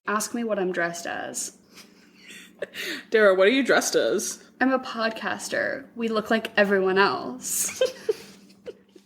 Ask me what I'm dressed as. Dara, what are you dressed as? I'm a podcaster. We look like everyone else.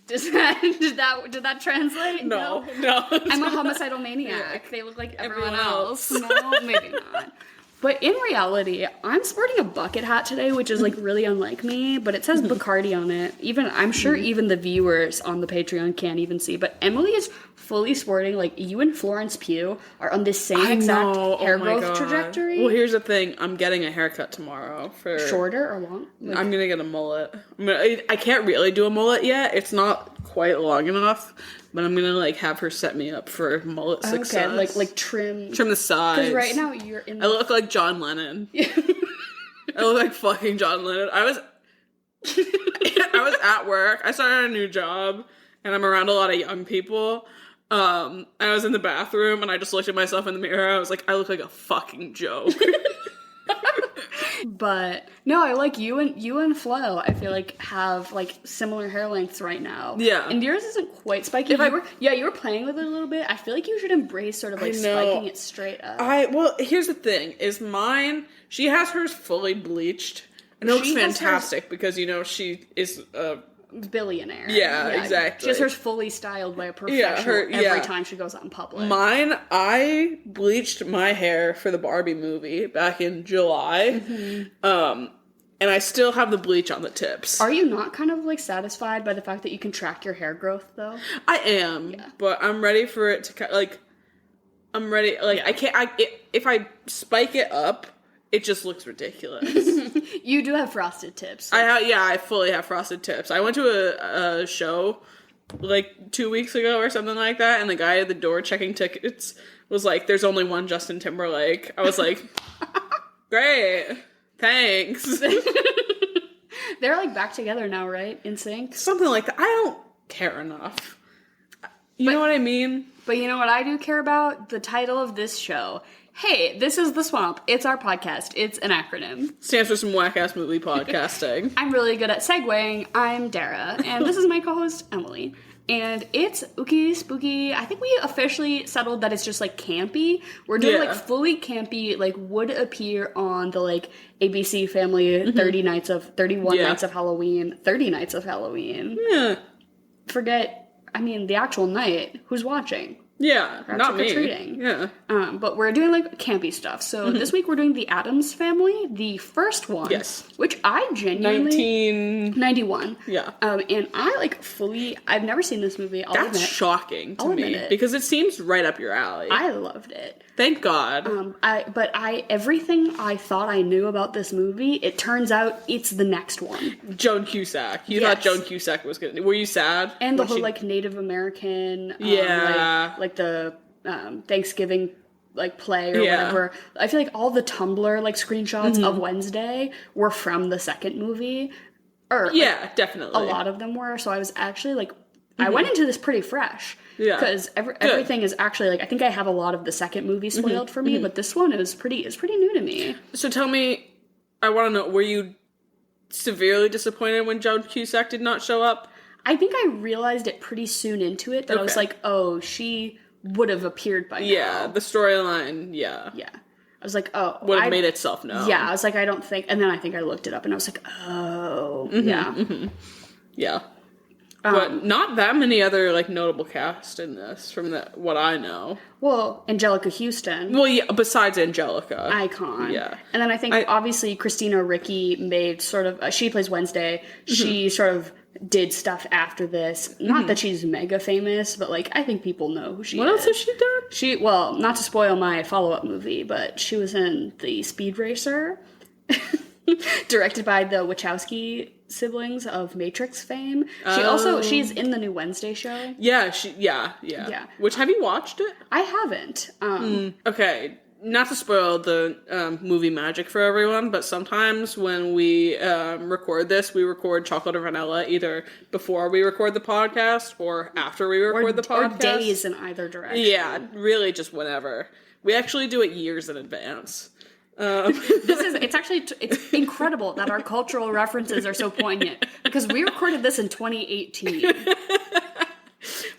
Did that translate? No. I'm a homicidal maniac. They look like everyone else. No, maybe not. But in reality, I'm sporting a bucket hat today, which is like really unlike me, but it says Bacardi on it. I'm sure even the viewers on the Patreon can't even see, but Emily is fully sporting, like you and Florence Pugh are on this same exact hair growth trajectory. Well, here's the thing. I'm getting a haircut tomorrow for... Shorter or long? Like, I'm going to get a mullet. I can't really do a mullet yet. It's not quite long enough. But I'm gonna like have her set me up for mullet success. Okay, like trim the sides. Because right now you're in. I look like John Lennon. I look like fucking John Lennon. I was at work. I started a new job, and I'm around a lot of young people. I was in the bathroom, and I just looked at myself in the mirror. I was like, I look like a fucking joke. But no, I like you and Flo. I feel like have like similar hair lengths right now. Yeah, and yours isn't quite spiky. You were playing with it a little bit. I feel like you should embrace sort of like spiking it straight up. Well, here's the thing: is mine. She has hers fully bleached, and it looks fantastic because she is a billionaire. Yeah, exactly. She has hers fully styled by a professional every time she goes out in public. Mine, I bleached my hair for the Barbie movie back in July. Mm-hmm. And I still have the bleach on the tips. Are you not kind of like satisfied by the fact that you can track your hair growth though? I am, but I'm ready for it to like. I'm ready. Like I can't. If I spike it up, it just looks ridiculous. You do have frosted tips. I fully have frosted tips. I went to a show like 2 weeks ago or something like that, and the guy at the door checking tickets was like, "There's only one Justin Timberlake." I was like, "Great, thanks." They're like back together now, right? In sync? Something like that. I don't care enough. You know what I mean? But you know what I do care about? The title of this show. Hey, this is The Swamp. It's our podcast. It's an acronym. Stands for some whack-ass movie podcasting. I'm really good at segueing. I'm Dara, and this is my co-host, Emily. And it's ooky spooky. I think we officially settled that it's just like campy. We're doing like fully campy, like would appear on the like ABC Family 31 nights of Halloween, 30 nights of Halloween. Yeah. Forget, the actual night. Who's watching? Yeah, not me. Yeah. But we're doing like campy stuff. So this week we're doing the Addams Family, the first one. Yes. Which I genuinely 1991. Yeah. And I like fully. I've never seen this movie. That's shocking to me because it seems right up your alley. I loved it. Thank God. Everything I thought I knew about this movie, it turns out it's the next one. Joan Cusack. You thought Joan Cusack was good. Were you sad? And the whole like Native American. Like the Thanksgiving like play or whatever. I feel like all the Tumblr like screenshots of Wednesday were from the second movie. Definitely. A lot of them were. So I was actually like, I went into this pretty fresh. Yeah. Because everything is actually like, I think I have a lot of the second movie spoiled for me, but this one is pretty new to me. So tell me, I want to know, were you severely disappointed when Joan Cusack did not show up? I think I realized it pretty soon into it that I was like, oh, she would have appeared by now. Yeah, the storyline, Yeah. I was like, oh. Would have made itself known. Yeah, I was like, I don't think. And then I think I looked it up and I was like, oh. Yeah. But not that many other, like, notable cast in this from what I know. Well, Angelica Houston. Well, yeah, besides Angelica. Icon. Yeah. And then I think, obviously, Christina Ricci made sort of, she plays Wednesday. She sort of did stuff after this. Not that she's mega famous, but, like, I think people know who she is. What else has she done? Well, not to spoil my follow-up movie, but she was in The Speed Racer. Directed by the Wachowski siblings of Matrix fame. She's in the new Wednesday show. Yeah, Which, have you watched it? I haven't. Okay, not to spoil the movie magic for everyone, but sometimes when we record this, we record Chocolate or Vanilla either before we record the podcast or after we record the podcast. Or days in either direction. Yeah, really just whenever. We actually do it years in advance. It's incredible that our cultural references are so poignant because we recorded this in 2018.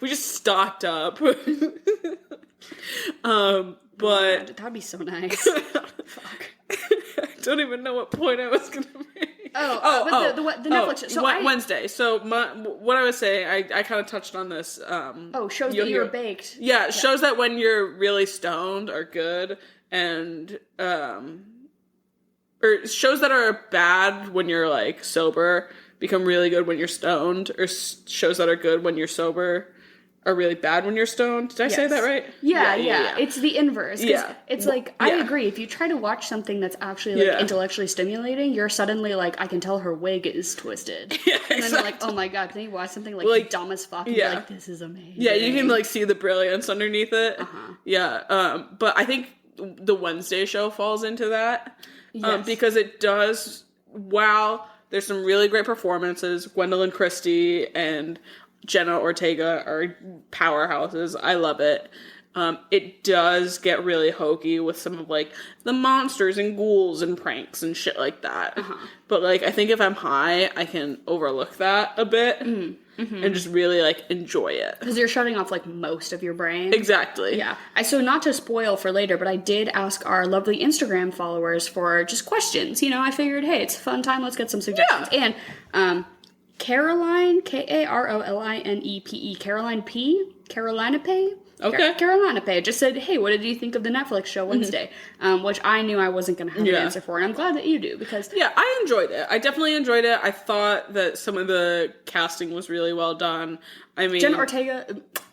We just stocked up. But that'd be so nice. Fuck. I don't even know what point I was gonna make. The Netflix show. So Wednesday. So what I was saying, I kind of touched on this. Shows that you're baked. Yeah, shows that when you're really stoned are good, and or shows that are bad when you're like sober become really good when you're stoned, or shows that are good when you're sober are really bad when you're stoned. Did I say that right? Yeah. It's the inverse. Yeah. It's like, I agree. If you try to watch something that's actually like intellectually stimulating, you're suddenly like, I can tell her wig is twisted. Yeah, and then you're like, oh my god, then you watch something like dumb as fuck and you're like, this is amazing. Yeah, you can like see the brilliance underneath it. Yeah. But I think the Wednesday show falls into that. Because it does, while there's some really great performances, Gwendolyn Christie and Jenna Ortega are powerhouses. I love it. It does get really hokey with some of like the monsters and ghouls and pranks and shit like that. But like, I think if I'm high, I can overlook that a bit and just really like enjoy it. Because you're shutting off like most of your brain. Exactly. Yeah. So not to spoil for later, but I did ask our lovely Instagram followers for just questions. You know, I figured, hey, it's a fun time. Let's get some suggestions. Yeah. And, Caroline, K-A-R-O-L-I-N-E-P-E, Caroline P, Carolina Pay? Okay. Carolina Pay just said, hey, what did you think of the Netflix show Wednesday? Which I knew I wasn't going to have an answer for, and I'm glad that you do, because... Yeah, I enjoyed it. I definitely enjoyed it. I thought that some of the casting was really well done. I mean... Jenna Ortega,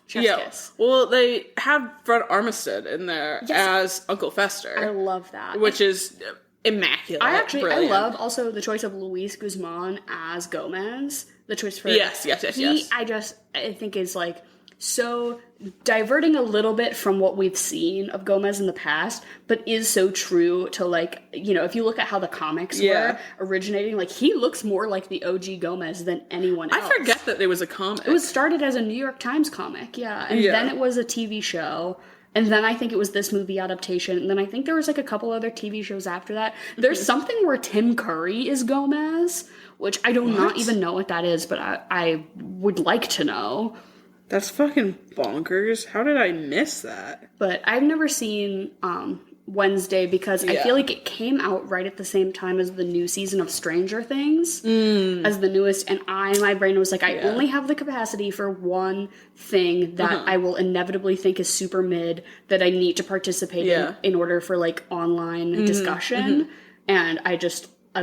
chef's kiss. Well, they have Fred Armisen in there as Uncle Fester. I love that. Which is... immaculate. I love also the choice of Luis Guzman as Gomez. The choice for yes. I think is like so diverting a little bit from what we've seen of Gomez in the past, but is so true to like, you know, if you look at how the comics were originating, like he looks more like the OG Gomez than anyone else. I forget that there was a comic. It was started as a New York Times comic, and then it was a TV show. And then I think it was this movie adaptation. And then I think there was like a couple other TV shows after that. There's something where Tim Curry is Gomez, which I do not even know what that is, but I would like to know. That's fucking bonkers. How did I miss that? But I've never seen Wednesday because I feel like it came out right at the same time as the new season of Stranger Things as the newest, and my brain was like, I only have the capacity for one thing that I will inevitably think is super mid that I need to participate in order for like online discussion, and I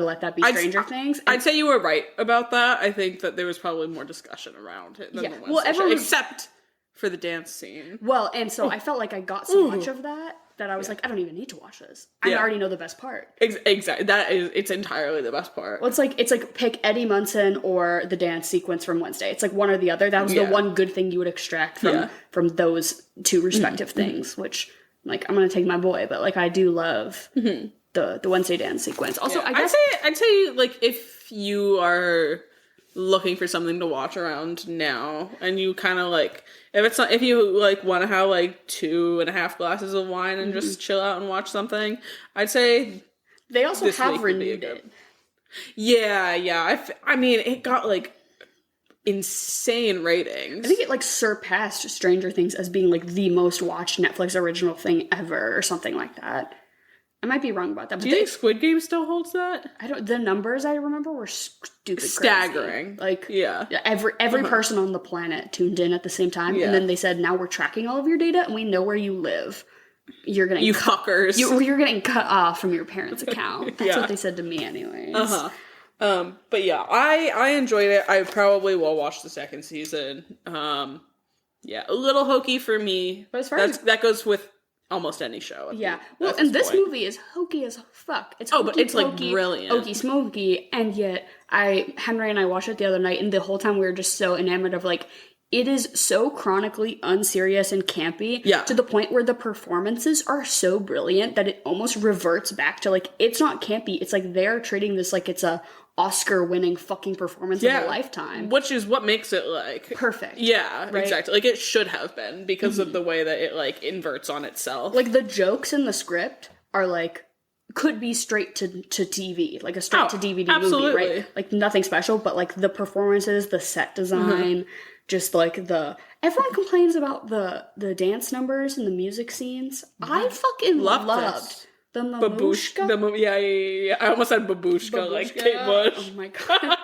let that be Stranger Things. I'd say you were right about that. I think that there was probably more discussion around it than the Wednesday show, except for the dance scene. Well, and so I felt like I got so much of that I was like, I don't even need to watch this. I already know the best part. Exactly. It's entirely the best part. Well, it's like pick Eddie Munson or the dance sequence from Wednesday. It's like one or the other. That was the one good thing you would extract from those two respective things, which like I'm gonna take my boy, but like I do love the Wednesday dance sequence. Also, I guess I'd say like if you are looking for something to watch around now, and you kind of like if you like want to have like 2.5 glasses of wine and just chill out and watch something, I'd say they also have renewed it. Yeah. I mean, it got like insane ratings. I think it like surpassed Stranger Things as being like the most watched Netflix original thing ever, or something like that. I might be wrong about that. But do you think Squid Game still holds that? The numbers I remember were stupid staggering. Crazy. Like, every person on the planet tuned in at the same time, and then they said, now we're tracking all of your data, and we know where you live. You're getting fuckers. You're getting cut off from your parents' account. That's what they said to me, anyways. But yeah, I enjoyed it. I probably will watch the second season. A little hokey for me. But as far as that goes with almost any show. Well, and this movie is hokey as fuck. It's hokey, but it's like brilliant. Hokey smoky, and yet Henry and I watched it the other night, and the whole time we were just so enamored of like, it is so chronically unserious and campy to the point where the performances are so brilliant that it almost reverts back to like, it's not campy. It's like they're treating this like it's a Oscar-winning fucking performance of a lifetime. Which is what makes it, like... perfect. Yeah, right? Exactly. Like, it should have been, because of the way that it, like, inverts on itself. Like, the jokes in the script are, like, could be straight to TV. Like, a straight-to-DVD movie, right? Like, nothing special, but, like, the performances, the set design, just like everyone complains about the dance numbers and the music scenes. I fucking loved the mamushka. Yeah. I almost said babushka like Kate Bush. Oh my god.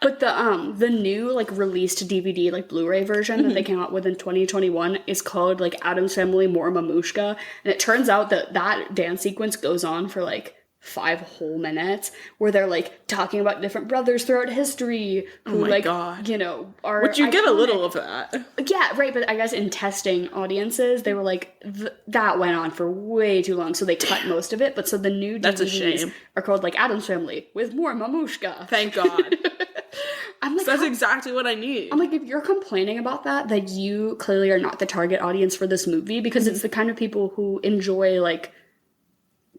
But the new like released DVD like Blu-ray version that they came out with in 2021 is called like Addams Family More Mamushka, and it turns out that dance sequence goes on for like 5 whole minutes where they're like talking about different brothers throughout history who God. You know, are which you iconic. Get a little of that. Yeah, right, but I guess in testing audiences they were like that went on for way too long, so they cut most of it. But so the new That's DVDs a shame. are called like Addams Family with More Mamushka. Thank God. I'm like, so that's exactly what I need. I'm like, if you're complaining about that you clearly are not the target audience for this movie, because it's the kind of people who enjoy like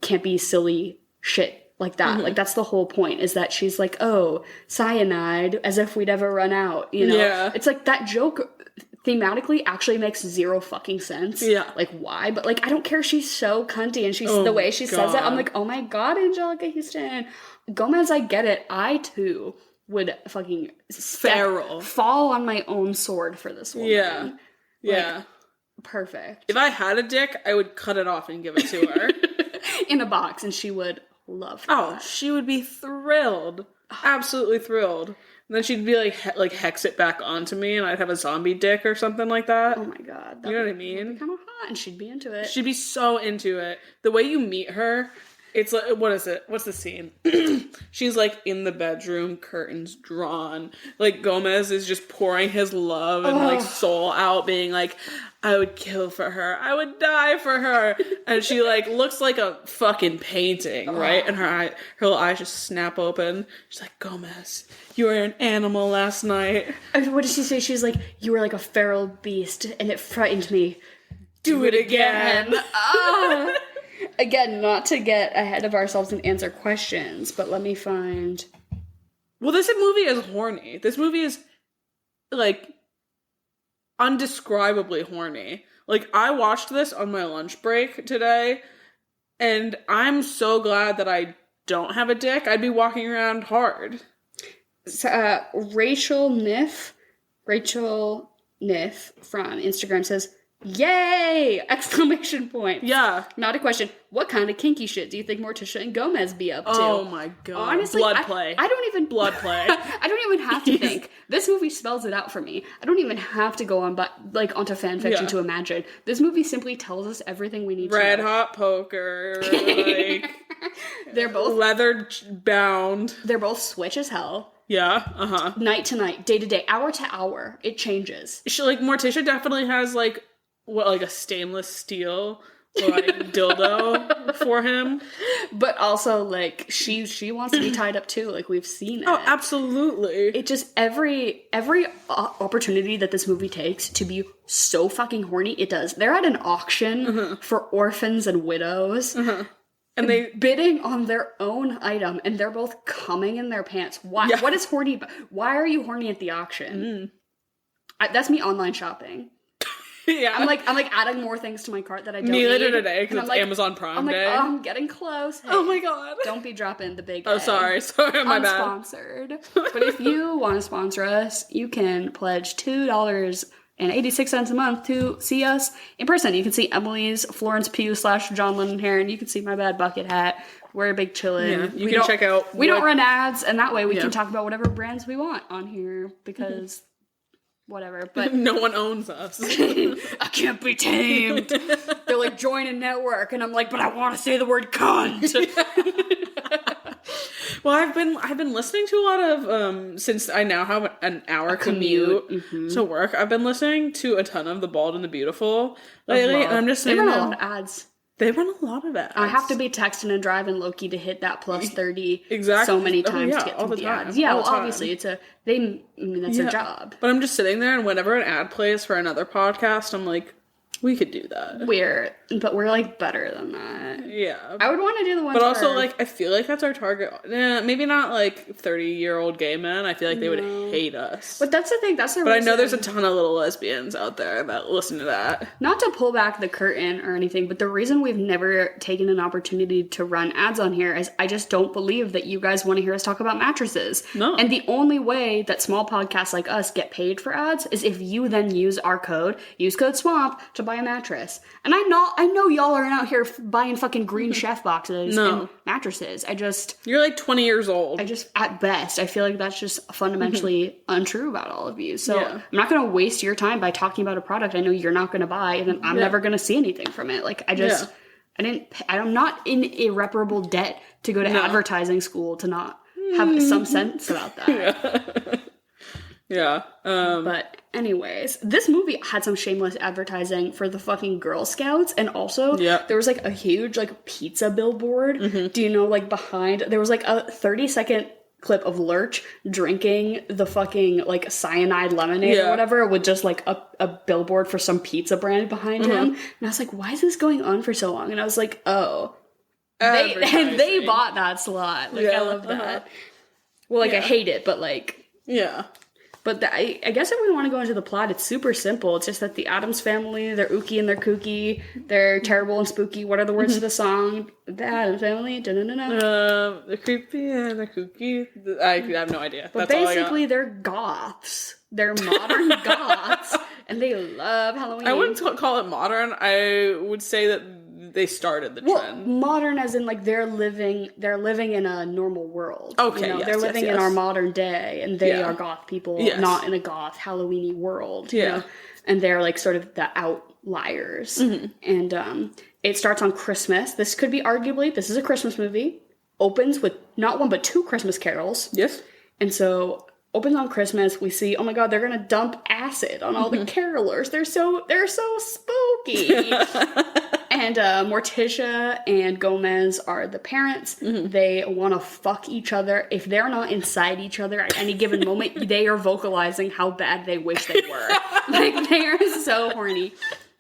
campy, silly shit like that. Like that's the whole point, is that she's like, oh, cyanide, as if we'd ever run out, you know? Yeah. It's like that joke thematically actually makes zero fucking sense. Yeah. Like why? But like I don't care, she's so cunty, and she's the way she says it, I'm like, oh my god, Angelica Houston. Gomez, I get it. I too would fucking fall on my own sword for this woman. Yeah. Yeah. Like, perfect. If I had a dick, I would cut it off and give it to her. In a box, and she would love that. Oh, she would be thrilled. Absolutely thrilled. And then she'd be like hex it back onto me, and I'd have a zombie dick or something like that. Oh my god. You know what I mean? Kind of hot, and she'd be into it. She'd be so into it. The way you meet her, it's like, what is it? What's the scene? She's like in the bedroom, curtains drawn. Like Gomez is just pouring his love and like soul out, being like, I would kill for her. I would die for her. And she like looks like a fucking painting, right? And her little eyes just snap open. She's like, Gomez, you were an animal last night. What did she say? She's like, you were like a feral beast, and it frightened me. Do it again. Again, not to get ahead of ourselves and answer questions, but let me find... Well, this movie is horny. This movie is, like, undescribably horny. Like, I watched this on my lunch break today, and I'm so glad that I don't have a dick. I'd be walking around hard. So, Rachel Niff from Instagram says, yay! Exclamation point. Yeah. Not a question. What kind of kinky shit do you think Morticia and Gomez be up to? Oh my god. Honestly, blood play. I don't even... Blood play. I don't even have to think. This movie spells it out for me. I don't even have to go on onto fanfiction to imagine. This movie simply tells us everything we need to know. Red hot poker. Like... They're both... leather bound. They're both switch as hell. Yeah, Night to night, day to day, hour to hour. It changes. Morticia definitely has, like a stainless steel, like, dildo for him. But also, like, she wants to be tied up, too. Like, we've seen it. Oh, absolutely. It just, every opportunity that this movie takes to be so fucking horny, it does. They're at an auction for orphans and widows. And they bidding on their own item, and they're both coming in their pants. Why? Yeah. What is horny about? Why are you horny at the auction? That's me online shopping. Yeah. I'm like adding more things to my cart that I don't need. Me later today, because it's like, Amazon Prime Day. Oh, I'm getting close. Hey, oh my god. Don't be dropping the big Oh, sorry, my bad. Unsponsored. But if you want to sponsor us, you can pledge $2.86 a month to see us in person. You can see Emily's Florence Pugh / John Lennon hair, and you can see my bad bucket hat. We're a big chillin'. Yeah, you can check out... We don't run ads, and that way we can talk about whatever brands we want on here, because... whatever, but... no one owns us. I can't be tamed. They're like, join a network, and I'm like, but I want to say the word cunt. Well, I've been listening to a lot of, since I now have an hour commute to work, I've been listening to a ton of The Bald and the Beautiful lately, and I'm just saying, they run a lot of ads. They run a lot of ads. I have to be texting and driving low-key to hit that plus 30 exactly. so many times to get through the ads. Yeah, well, obviously, that's their job. But I'm just sitting there, and whenever an ad plays for another podcast, I'm like, We could do that. But we're like better than that. Yeah. I would want to do the ones but also, like, I feel like that's our target. Maybe not, like, 30-year-old gay men. I feel like they would hate us. But that's the thing. That's the But reason. I know there's a ton of little lesbians out there that listen to that. Not to pull back the curtain or anything, but the reason we've never taken an opportunity to run ads on here is I just don't believe that you guys want to hear us talk about mattresses. No. And the only way that small podcasts like us get paid for ads is if you then use code SWAMP, to buy a mattress. And I know y'all are out here buying fucking green chef boxes and mattresses. You're like 20 years old. At best, I feel like that's just fundamentally untrue about all of you. So I'm not going to waste your time by talking about a product I know you're not going to buy, and then I'm never going to see anything from it. Like, I'm not in irreparable debt to go to advertising school to not have some sense about that. Yeah. But anyways, this movie had some shameless advertising for the fucking Girl Scouts, and also there was like a huge like pizza billboard. Do you know, like behind there was like a 30-second clip of Lurch drinking the fucking like cyanide lemonade or whatever with just like a billboard for some pizza brand behind him. And I was like, why is this going on for so long? And I was like, oh, they bought that slot. Like, I love that. Well, like I hate it, but like But I guess if we want to go into the plot, it's super simple. It's just that the Addams Family, they're ooky and they're kooky, they're terrible and spooky. What are the words of the song? The Addams Family? They're creepy and they're kooky. I have no idea. But basically, they're goths. They're modern goths, and they love Halloween. I wouldn't call it modern. I would say that they started the trend. Modern as in like they're living in a normal world. Okay, you know? They're living in our modern day, and they are goth people, not in a goth Halloween-y world. You know? And they're like sort of the outliers. And it starts on Christmas. This could be this is a Christmas movie. Opens with not one but two Christmas carols. Yes. And so opens on Christmas. We see, oh my god, they're gonna dump acid on all the carolers. They're so spooky. And Morticia and Gomez are the parents. They want to fuck each other. If they're not inside each other at any given moment, they are vocalizing how bad they wish they were. Like, they are so horny.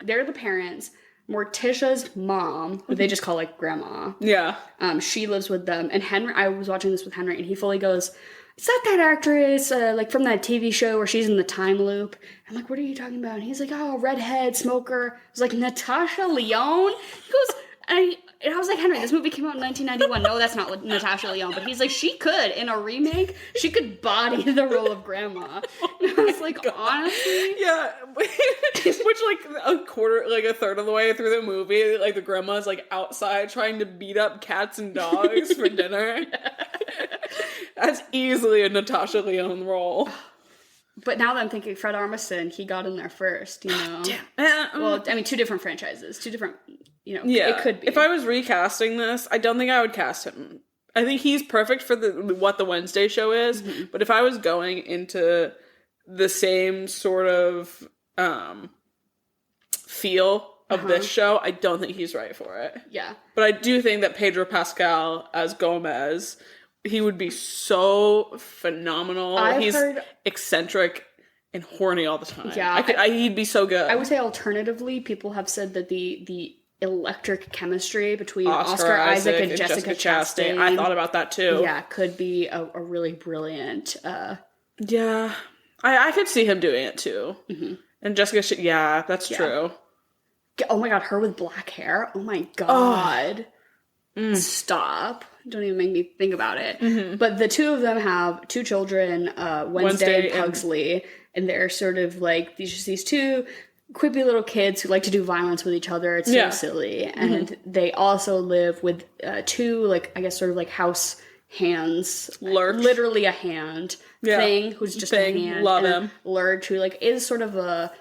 They're the parents. Morticia's mom, who they just call, like, grandma. Yeah. She lives with them. And Henry, I was watching this with Henry, and he fully goes, is that actress, like, from that TV show where she's in the time loop? I'm like, what are you talking about? And he's like, oh, redhead, smoker. I was like, Natasha Lyonne? He goes, and I was like, Henry, this movie came out in 1991. No, that's not Natasha Lyonne. But he's like, she could, in a remake, she could body the role of grandma. And I was like, honestly? Yeah. Which, like, a third of the way through the movie, like, the grandma's, like, outside trying to beat up cats and dogs for dinner. That's easily a Natasha Lyonne role. But now that I'm thinking, Fred Armisen, he got in there first, you know? Damn. Well, I mean, two different franchises, two different, you know, yeah. It could be. If I was recasting this, I don't think I would cast him. I think he's perfect for what the Wednesday show is, but if I was going into the same sort of feel of this show, I don't think he's right for it. Yeah. But I do think that Pedro Pascal as Gomez, he would be so phenomenal. He's eccentric and horny all the time. Yeah. He'd be so good. I would say alternatively, people have said that the electric chemistry between Oscar Isaac and Jessica Chastain. I thought about that too. Yeah, could be a really brilliant... Yeah. I could see him doing it too. And Jessica... Yeah, that's true. Oh my god, her with black hair? Oh my god. Stop. Don't even make me think about it. But the two of them have two children, Wednesday and Pugsley, and they're sort of like these two quippy little kids who like to do violence with each other. It's so silly. And they also live with two, like, I guess sort of like house hands. Lurch. Literally a hand thing, who's just a hand. Love and him. Lurch, who like is sort of a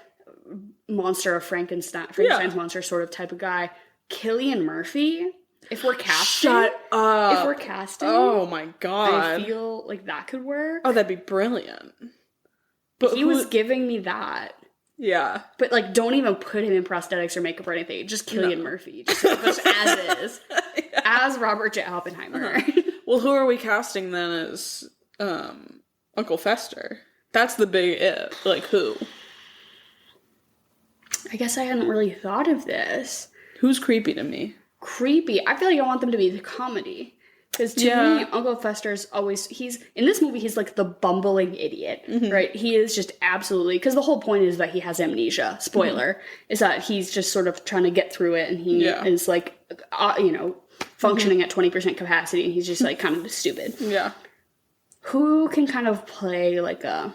monster of Frankenstein's monster sort of type of guy. Cillian Murphy. If we're casting, shut up. If we're casting, oh my god, I feel like that could work. Oh, that'd be brilliant. But he was giving me that. Yeah. But like, don't even put him in prosthetics or makeup or anything. Just Cillian Murphy, just as is, as Robert J. Oppenheimer. Well, who are we casting then as Uncle Fester? That's the big it. Like, who? I guess I hadn't really thought of this. Who's creepy to me? Creepy. I feel like I want them to be the comedy. Because to me, Uncle Fester's always, in this movie, he's like the bumbling idiot, right? He is just absolutely, because the whole point is that he has amnesia, spoiler, is that he's just sort of trying to get through it, and he is like, functioning at 20% capacity, and he's just like kind of stupid. Yeah. Who can kind of play like a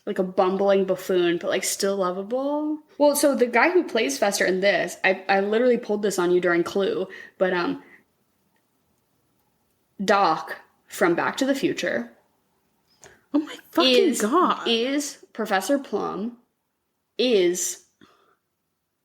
bumbling buffoon, but like still lovable? Well, so the guy who plays Fester in this, I literally pulled this on you during Clue, but Doc from Back to the Future. Oh my fucking god. Is Professor Plum, is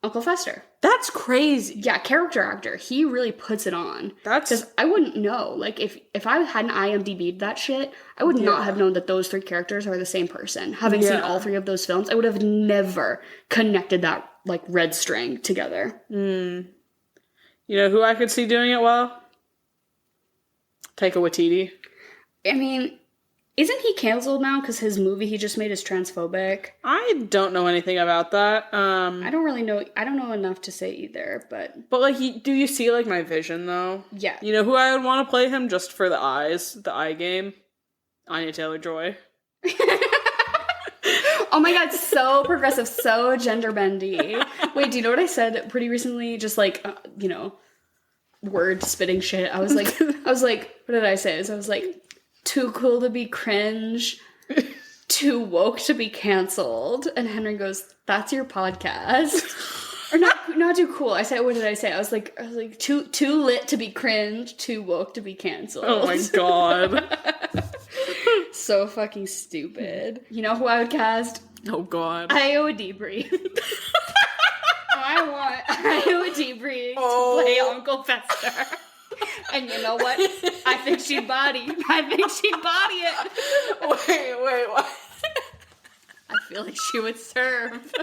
Uncle Fester. That's crazy. Yeah, character actor. He really puts it on. That's... Because I wouldn't know. Like, if I hadn't IMDb'd that shit, I would not have known that those three characters are the same person. Having seen all three of those films, I would have never connected that, like, red string together. You know who I could see doing it well? Taika Waititi. I mean, isn't he canceled now because his movie he just made is transphobic? I don't know anything about that. I don't really know. I don't know enough to say either, but like, do you see like my vision though? Yeah. You know who I would want to play him just for the eyes, the eye game? Anya Taylor-Joy. Oh my god, so progressive, so gender bendy. Wait, do you know what I said pretty recently? Just like word spitting shit. I was like, what did I say? I was like, too cool to be cringe, too woke to be canceled. And Henry goes, that's your podcast. Or not too cool. I said, what did I say? I was like, too lit to be cringe, too woke to be canceled. Oh my god. So fucking stupid. You know who I would cast? Oh god. Iowa Debrief. I want Iowa Debrief to play Uncle Fester. And you know what? I think she'd body it. Wait, what? I feel like she would serve.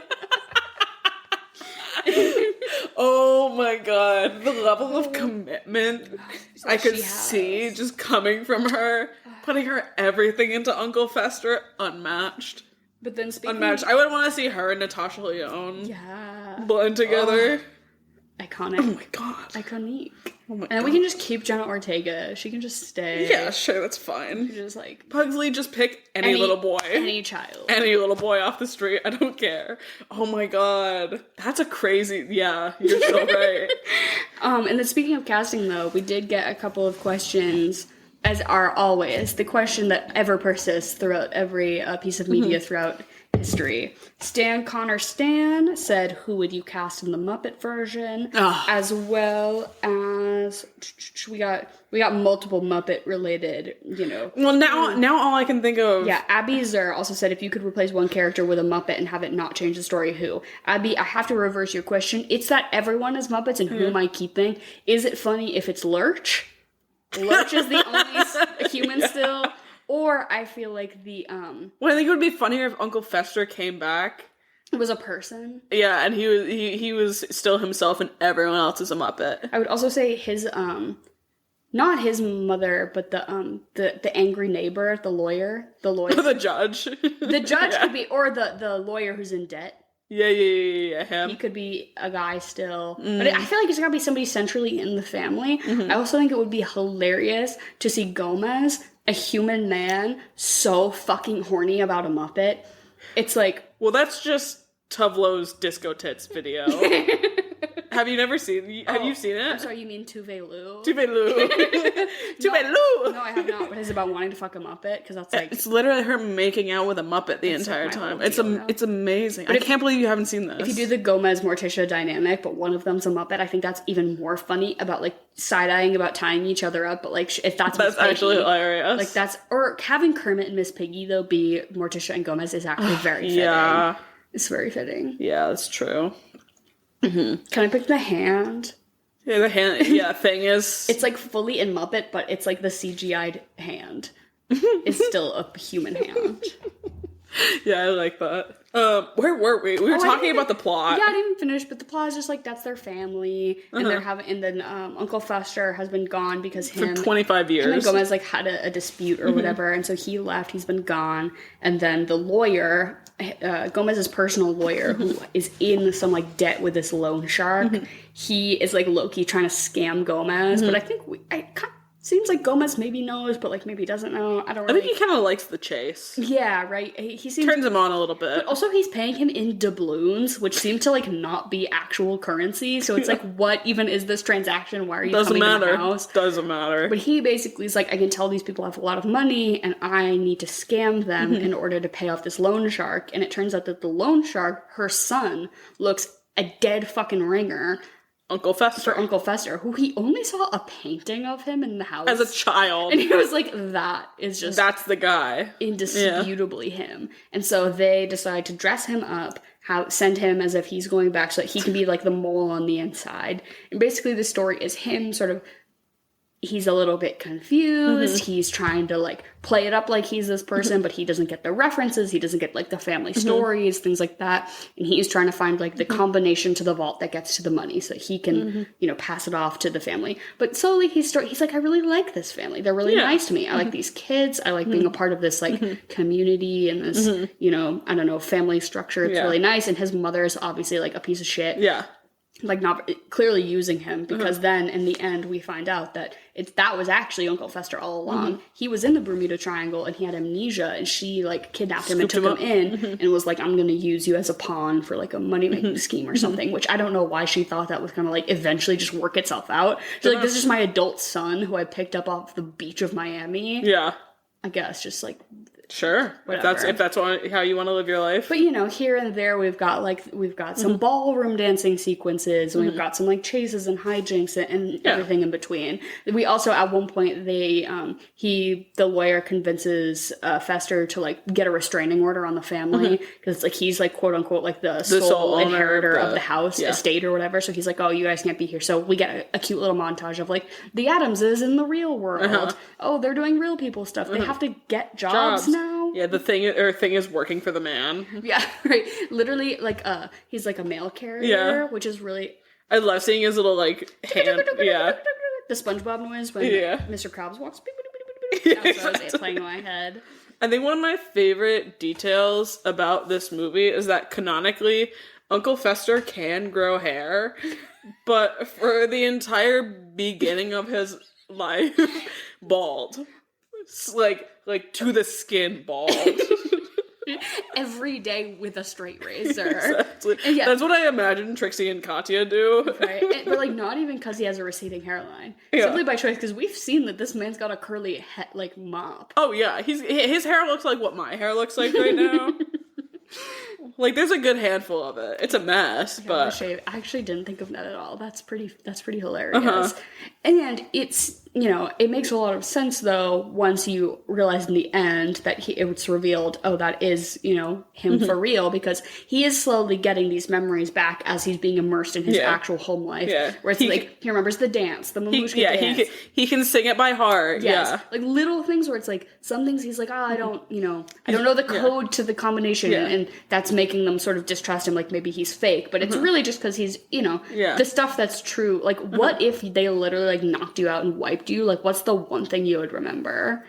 Oh my god. The level of commitment I could see just coming from her. Putting her everything into Uncle Fester, unmatched. But then unmatched. I would want to see her and Natasha Lyonne blend together. Iconic. Oh my god. Iconic. Oh my god. And we can just keep Jenna Ortega. She can just stay. Yeah, sure, that's fine. Just like Pugsley, just pick any little boy. Any child. Any little boy off the street. I don't care. Oh my god. That's a crazy... Yeah, you're so right. And then speaking of casting, though, we did get a couple of questions, as are always, the question that ever persists throughout every piece of media throughout history. Stan Connor Stan said, who would you cast in the Muppet version? As well as we got multiple Muppet related, Well, now all I can think of... Yeah, Abby Zer also said, if you could replace one character with a Muppet and have it not change the story, who? Abby, I have to reverse your question. It's that everyone is Muppets, and who am I keeping? Is it funny if it's Lurch? Lurch is the only human still. Or I feel like Well, I think it would be funnier if Uncle Fester came back. It was a person. Yeah, and he was still himself, and everyone else is a Muppet. I would also say his not his mother, but the angry neighbor, the lawyer. The judge. The judge could be, or the lawyer who's in debt. Yeah, him. He could be a guy still. But I feel like it's gotta be somebody centrally in the family. I also think it would be hilarious to see Gomez, a human man, so fucking horny about a Muppet. It's like... Well, that's just Tuvlo's Disco Tits video. Have you never seen... Have you seen it? I'm sorry, you mean Tuvalu? Tuvalu. Tuvalu! No, I have not. But it's about wanting to fuck a Muppet, because that's like... It's literally her making out with a Muppet the entire time. It's amazing. I can't believe you haven't seen this. If you do the Gomez-Morticia dynamic, but one of them's a Muppet, I think that's even more funny about, like, side-eyeing about tying each other up, but, like, if that's That's actually hilarious. Like, that's... Or having Kermit and Miss Piggy, though, be Morticia and Gomez is actually very fitting. Yeah. It's very fitting. Yeah, that's true. Can I pick the hand? Yeah, the hand. Yeah, thing is, it's like fully in Muppet, but it's like the CGI'd hand. It's still a human hand. Yeah, I like that. Where were we? We were talking about the plot. Yeah, I didn't even finish, but the plot is just like that's their family, and they're having, and then Uncle Fester has been gone because for 25 years. Him and Gomez like had a dispute or whatever, and so he left. He's been gone, and then the lawyer, Gomez's personal lawyer, who is in some like debt with this loan shark, he is like low-key trying to scam Gomez, but I think seems like Gomez maybe knows, but like maybe doesn't know. I don't really... I think he kind of likes the chase. Yeah, right. He seems... Turns him on a little bit. But also he's paying him in doubloons, which seem to like not be actual currency. So it's like, what even is this transaction? Why are you coming to the house? Doesn't matter. But he basically is like, I can tell these people have a lot of money and I need to scam them in order to pay off this loan shark. And it turns out that the loan shark, her son, looks a dead fucking ringer. Uncle Fester. For Uncle Fester, who he only saw a painting of him in the house. As a child. And he was like, that is just... That's the guy. Indisputably him. And so they decide to dress him up, send him as if he's going back so that he can be like the mole on the inside. And basically the story is him sort of... He's a little bit confused. He's trying to like play it up like he's this person, but he doesn't get the references. He doesn't get like the family stories, things like that. And he's trying to find like the combination to the vault that gets to the money so that he can, you know, pass it off to the family. But slowly he's like, I really like this family. They're really nice to me. I like these kids. I like being a part of this like community and this, you know, I don't know, family structure. It's really nice. And his mother is obviously like a piece of shit. Yeah. Like not clearly using him because then in the end we find out that that was actually Uncle Fester all along. He was in the Bermuda Triangle and he had amnesia and she like kidnapped him and took him in and was like, I'm going to use you as a pawn for like a money making scheme or something, which I don't know why she thought that was going to like eventually just work itself out. She's like, this is my adult son who I picked up off the beach of Miami. Yeah. I guess just like... Sure. If that's how you want to live your life. But you know, here and there we've got some ballroom dancing sequences and we've got some like chases and hijinks and everything in between. We also at one point the lawyer convinces Fester to like get a restraining order on the family because like he's like quote unquote like the sole inheritor of the house estate or whatever. So he's like, oh, you guys can't be here. So we get a cute little montage of like the Addamses in the real world. Oh, they're doing real people stuff. They have to get jobs now. Yeah, the thing is working for the man. Yeah, right. Literally, like, he's like a mail carrier, which is really... I love seeing his little, like, hand, the SpongeBob noise when Mr. Krabs walks. That's what I was playing in my head. I think one of my favorite details about this movie is that canonically, Uncle Fester can grow hair, but for the entire beginning of his life, bald. Like to the skin bald. Every day with a straight razor. Exactly. That's what I imagine Trixie and Katya do. Right. But like not even because he has a receding hairline. Simply by choice, because we've seen that this man's got a curly like mop. Oh yeah. His hair looks like what my hair looks like right now. Like there's a good handful of it. It's a mess, but I actually didn't think of that at all. That's pretty hilarious. And it's, you know, it makes a lot of sense though once you realize in the end that it's revealed, oh, that is, you know, him for real, because he is slowly getting these memories back as he's being immersed in his actual home life. Yeah. Where it's he remembers the dance, the Mamushka dance. He can sing it by heart. Yes. Yeah. Like little things where it's like some things he's like, I don't know the code to the combination, and that's making them sort of distrust him, like maybe he's fake, but it's really just because he's, you know, the stuff that's true. Like what if they literally like knocked you out and wiped you? Like what's the one thing you would remember?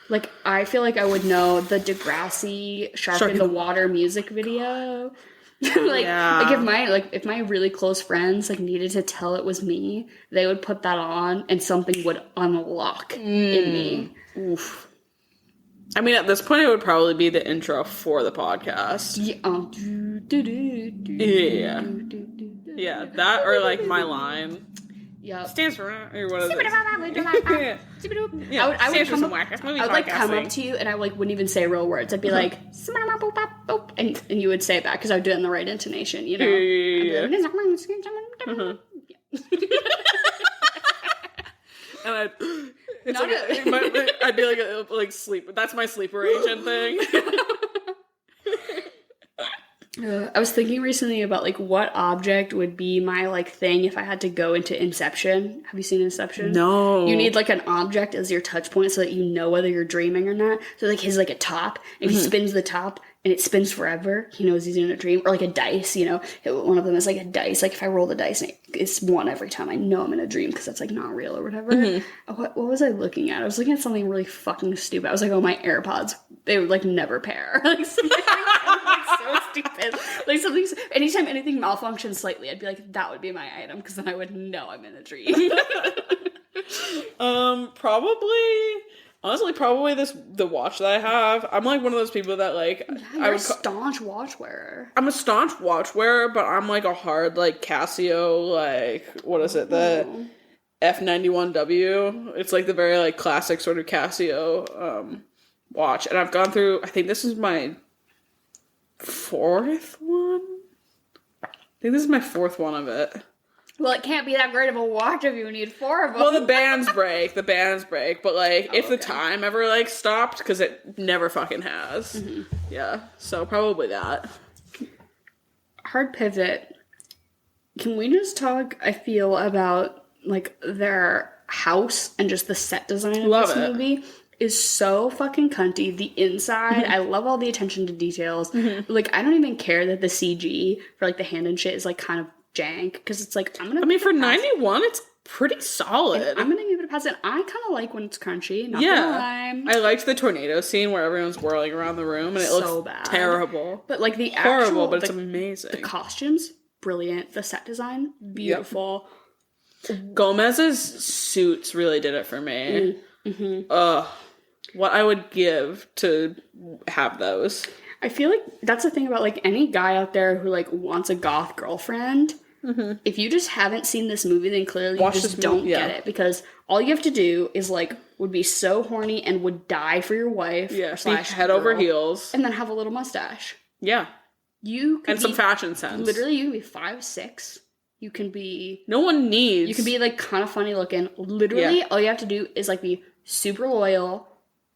Like I feel like I would know the Degrassi Shark in the Water music video. If my really close friends like needed to tell it was me, they would put that on and something would unlock in me. Oof. I mean, at this point, it would probably be the intro for the podcast. Yeah, that or like my line. Yeah, stands for or what is it? Yeah, I would like come up to you and I like wouldn't even say real words. I'd be like, and you would say it back because I would do it in the right intonation, you know. And I'd be like sleep. That's my sleeper agent thing. I was thinking recently about like what object would be my like thing if I had to go into Inception. Have you seen Inception? No. You need like an object as your touch point so that you know whether you're dreaming or not. So like his like a top, and he spins the top, and it spins forever. He knows he's in a dream. Or like a dice, you know. One of them is like a dice. Like if I roll the dice and it's one every time, I know I'm in a dream because that's like not real or whatever. Mm-hmm. What was I looking at? I was looking at something really fucking stupid. I was like, oh, my AirPods, they would like never pair. Like something like so stupid. Like something, anytime anything malfunctions slightly, I'd be like, that would be my item because then I would know I'm in a dream. Probably the watch that I have. I'm like one of those people that like you're a staunch watch wearer. I'm a staunch watch wearer, but I'm like a hard like Casio, like what is it, the F91W. It's like the very like classic sort of Casio watch, and I've gone through. I think this is my fourth one. I think this is my fourth one of it. Well, it can't be that great of a watch if you need 4 of them. Well, the bands break, but like if the time ever like stopped, because it never fucking has. Mm-hmm. Yeah, so probably that. Hard pivot. Can we just talk, I feel, about like their house and just the set design of this movie is so fucking cunty. The inside, I love all the attention to details. Mm-hmm. Like, I don't even care that the CG for like the hand and shit is like kind of jank, because it's like, for 91 it's pretty solid. I'm gonna give it a pass, and I kind of like when it's crunchy, not gonna lie. I liked the tornado scene where everyone's whirling around the room and it looks so bad, terrible, but like the horrible, but it's amazing. The costumes, brilliant. The set design, beautiful. Yep. Gomez's suits really did it for me. Mm-hmm. What I would give to have those. I feel like that's the thing about like any guy out there who like wants a goth girlfriend. Mm-hmm. If you just haven't seen this movie, then clearly you just don't get it, because all you have to do is like would be so horny and would die for your wife. Yeah, head over heels, and then have a little mustache. Yeah, you can and some fashion sense. Literally, you can be 5'6". You can be. No one needs. You can be like kind of funny looking. Literally, all you have to do is like be super loyal.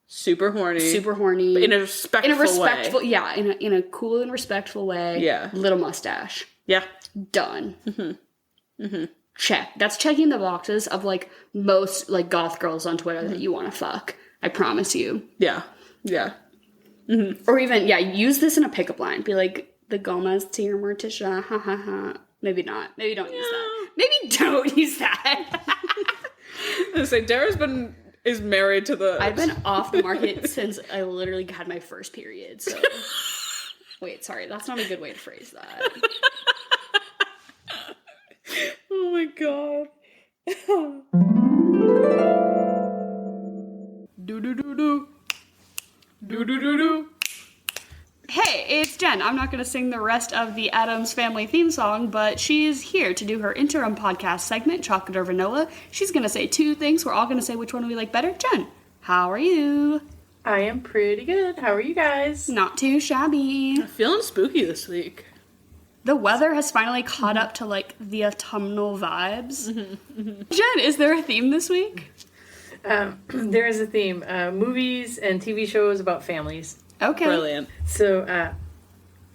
Super horny. But in a respectful way. Yeah, in a cool and respectful way. Yeah. Little mustache. Yeah. Done. Mm-hmm. Mm-hmm. Check. That's checking the boxes of like most like goth girls on Twitter that you want to fuck. I promise you. Yeah. Yeah. Mm-hmm. Or even, use this in a pickup line. Be like, the Gomez to your Morticia. Ha ha ha. Maybe not. Maybe don't use that. Maybe don't use that. I was say, is married to the... I've been off the market since I literally had my first period, so... Wait, sorry, that's not a good way to phrase that. Oh my god. Do-do-do-do. Do-do-do-do. Hey, it's Jen. I'm not going to sing the rest of the Addams Family theme song, but she's here to do her interim podcast segment, Chocolate or Vanilla. She's going to say 2 things. We're all going to say which one we like better. Jen, how are you? I am pretty good. How are you guys? Not too shabby. I'm feeling spooky this week. The weather has finally caught up to, like, the autumnal vibes. Mm-hmm, mm-hmm. Jen, is there a theme this week? There is a theme. Movies and TV shows about families. Okay. Brilliant. So,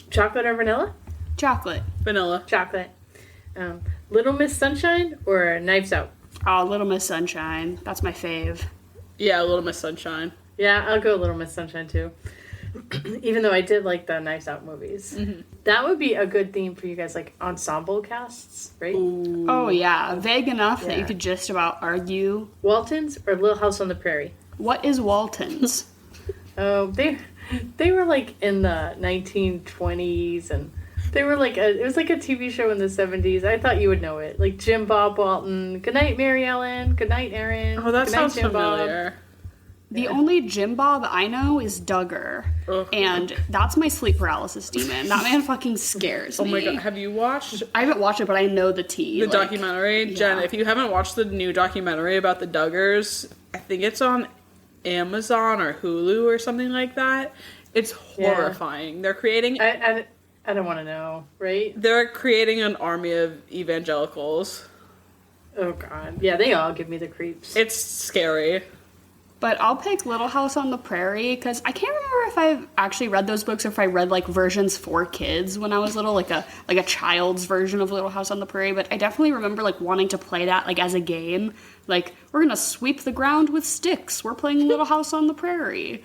chocolate or vanilla? Chocolate. Vanilla. Chocolate. Little Miss Sunshine or Knives Out? Oh, Little Miss Sunshine. That's my fave. Yeah, Little Miss Sunshine. Yeah, I'll go Little Miss Sunshine too. Even though I did like the Knives Out movies. Mm-hmm. That would be a good theme for you guys, like ensemble casts, right? Ooh. Oh, yeah. Vague enough that you could just about argue. Waltons or Little House on the Prairie? What is Waltons? Oh, they were like in the 1920s, and they were like it was like a TV show in the 70s. I thought you would know it. Like Jim Bob Walton. Good night, Mary Ellen. Good night, Aaron. Oh, that Good sounds night, Jim familiar. Bob. The only Jim Bob I know is Duggar. Ugh. And that's my sleep paralysis demon. That man fucking scares me. Oh my god, have you watched... I haven't watched it, but I know the tea. The documentary? Yeah. Jen, if you haven't watched the new documentary about the Duggars, I think it's on Amazon or Hulu or something like that. It's horrifying. Yeah. They're creating... I don't want to know, right? They're creating an army of evangelicals. Oh god. Yeah, they all give me the creeps. It's scary. But I'll pick Little House on the Prairie, because I can't remember if I've actually read those books or if I read, like, versions for kids when I was little, like a child's version of Little House on the Prairie, but I definitely remember, like, wanting to play that, like, as a game. Like, we're gonna sweep the ground with sticks. We're playing Little House on the Prairie.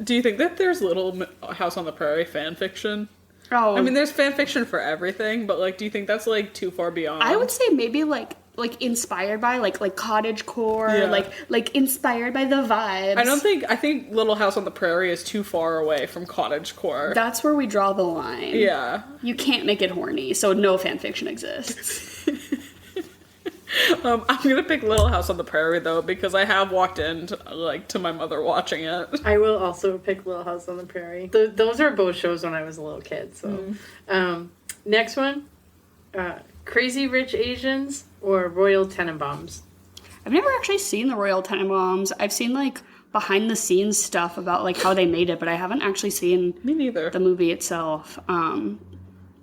Do you think that there's Little House on the Prairie fan fiction? Oh, I mean, there's fan fiction for everything, but like, do you think that's like too far beyond? I would say maybe like inspired by like cottagecore, like inspired by the vibes. I think Little House on the Prairie is too far away from cottagecore. That's where we draw the line. Yeah. You can't make it horny, so no fanfiction exists. I'm gonna pick Little House on the Prairie though, because I have walked in to my mother watching it. I will also pick Little House on the Prairie. Those are both shows when I was a little kid. So, next one, Crazy Rich Asians or Royal Tenenbaums. I've never actually seen the Royal Tenenbaums. I've seen like behind the scenes stuff about like how they made it, but I haven't actually seen Me neither. the movie itself.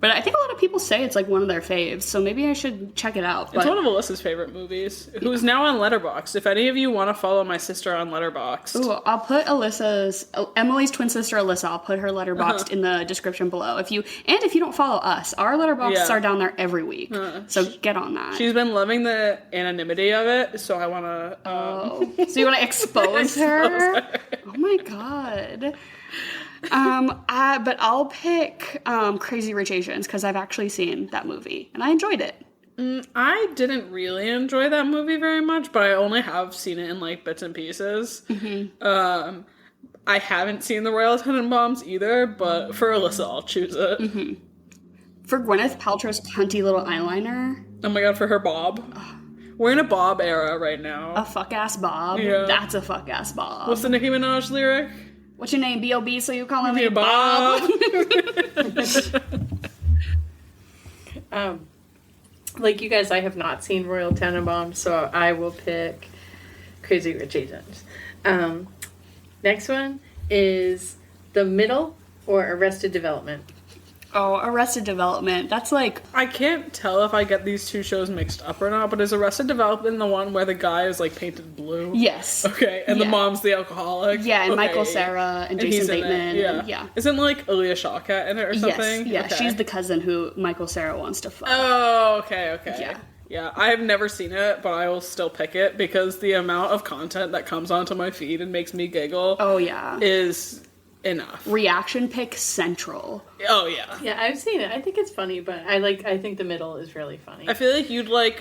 But I think a lot of people say it's like one of their faves, so maybe I should check it out. It's one of Alyssa's favorite movies, who's now on Letterboxd. If any of you want to follow my sister on Letterboxd. Ooh, I'll put Emily's twin sister Alyssa, I'll put her Letterboxd in the description below. If you don't follow us, our Letterboxds are down there every week, so get on that. She's been loving the anonymity of it, so I want to... So you want to expose her? Oh my god. But I'll pick Crazy Rich Asians because I've actually seen that movie and I enjoyed it. I didn't really enjoy that movie very much, but I only have seen it in like bits and pieces. Mm-hmm. I haven't seen the Royal Tenenbaums either, but for Alyssa, I'll choose it. Mm-hmm. For Gwyneth Paltrow's cunty little eyeliner. Oh my god, for her bob. We're in a bob era right now. A fuck-ass bob? Yeah. That's a fuck-ass bob. What's the Nicki Minaj lyric? What's your name, B.O.B., so you calling me Bob? Like you guys, I have not seen Royal Tenenbaums, so I will pick Crazy Rich Asians. Next one is The Middle or Arrested Development. Oh, Arrested Development. That's like... I can't tell if I get these two shows mixed up or not, but is Arrested Development the one where the guy is like painted blue? Yes. Okay, and the mom's the alcoholic? Yeah, and okay. Michael Cera and Jason Bateman. Yeah. Isn't like Aaliyah Shawkat in it or something? Yes, yeah. Okay. She's the cousin who Michael Cera wants to fuck. Oh, okay. Yeah. Yeah, I have never seen it, but I will still pick it because the amount of content that comes onto my feed and makes me giggle is enough. Reaction pick central. Oh, yeah. Yeah, I've seen it. I think it's funny, but I think The Middle is really funny. I feel like you'd like,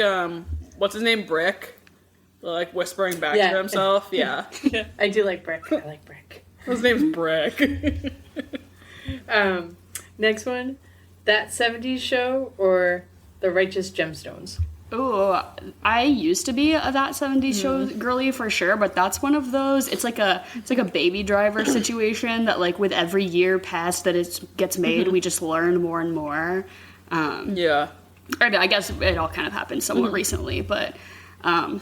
what's his name, Brick? Like, whispering back to himself. Yeah. I do like Brick. I like Brick. His name's Brick. Next one, That 70s Show or The Righteous Gemstones. Ooh, I used to be a That 70s Show girly for sure, but that's one of those, it's like a Baby Driver situation that like with every year past that it gets made, we just learn more and more. Yeah. I guess it all kind of happened somewhat recently, but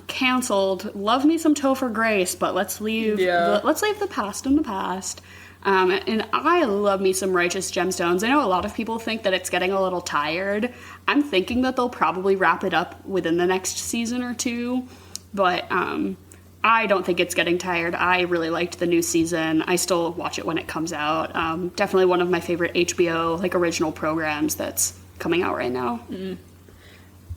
canceled. Love me some Topher Grace, but let's leave the past in the past. And I love me some Righteous Gemstones. I know a lot of people think that it's getting a little tired. I'm thinking that they'll probably wrap it up within the next season or two, but I don't think it's getting tired. I really liked the new season. I still watch it when it comes out. Definitely one of my favorite HBO like original programs that's coming out right now.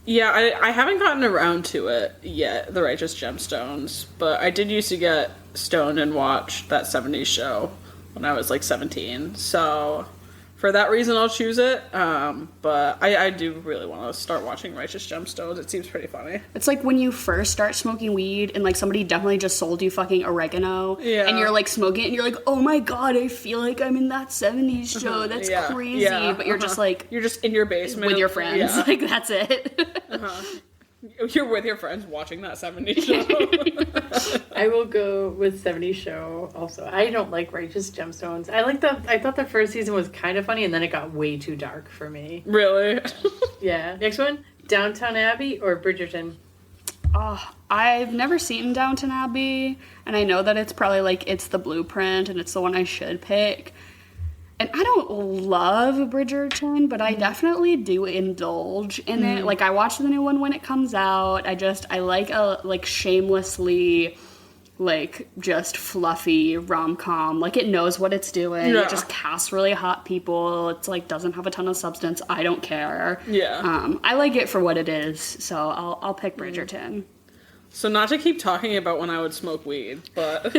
Yeah, I haven't gotten around to it yet, The Righteous Gemstones, but I did used to get stoned and watch That 70s Show when I was like 17, so for that reason I'll choose it, but I do really want to start watching Righteous Gemstones. It seems pretty funny. It's like when you first start smoking weed and like somebody definitely just sold you fucking oregano, and you're like smoking it and you're like, oh my god, I feel like I'm in That 70s Show, that's crazy, but you're just like... You're just in your basement. With your friends, like that's it. You're with your friends watching That 70s Show. I will go with 70s Show also. I don't like Righteous Gemstones. I thought the first season was kind of funny and then it got way too dark for me. Really? Yeah. Next one, Downton Abbey or Bridgerton? Oh, I've never seen Downton Abbey, and I know that it's probably like it's the blueprint and it's the one I should pick. And I don't love Bridgerton, but I definitely do indulge in it. Like, I watch the new one when it comes out. I like a, like, shamelessly, like, just fluffy rom-com. Like, it knows what it's doing. Yeah. It just casts really hot people. It's, like, doesn't have a ton of substance. I don't care. Yeah. I like it for what it is, so I'll pick Bridgerton. So not to keep talking about when I would smoke weed, but...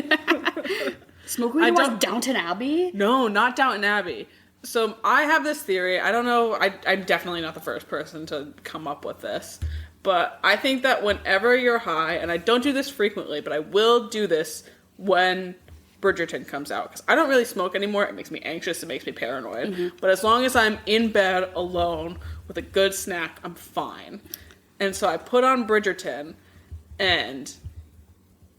Smoke weed to watch Downton Abbey? No, not Downton Abbey. So I have this theory. I don't know. I'm definitely not the first person to come up with this. But I think that whenever you're high, and I don't do this frequently, but I will do this when Bridgerton comes out. Because I don't really smoke anymore. It makes me anxious. It makes me paranoid. Mm-hmm. But as long as I'm in bed alone with a good snack, I'm fine. And so I put on Bridgerton, and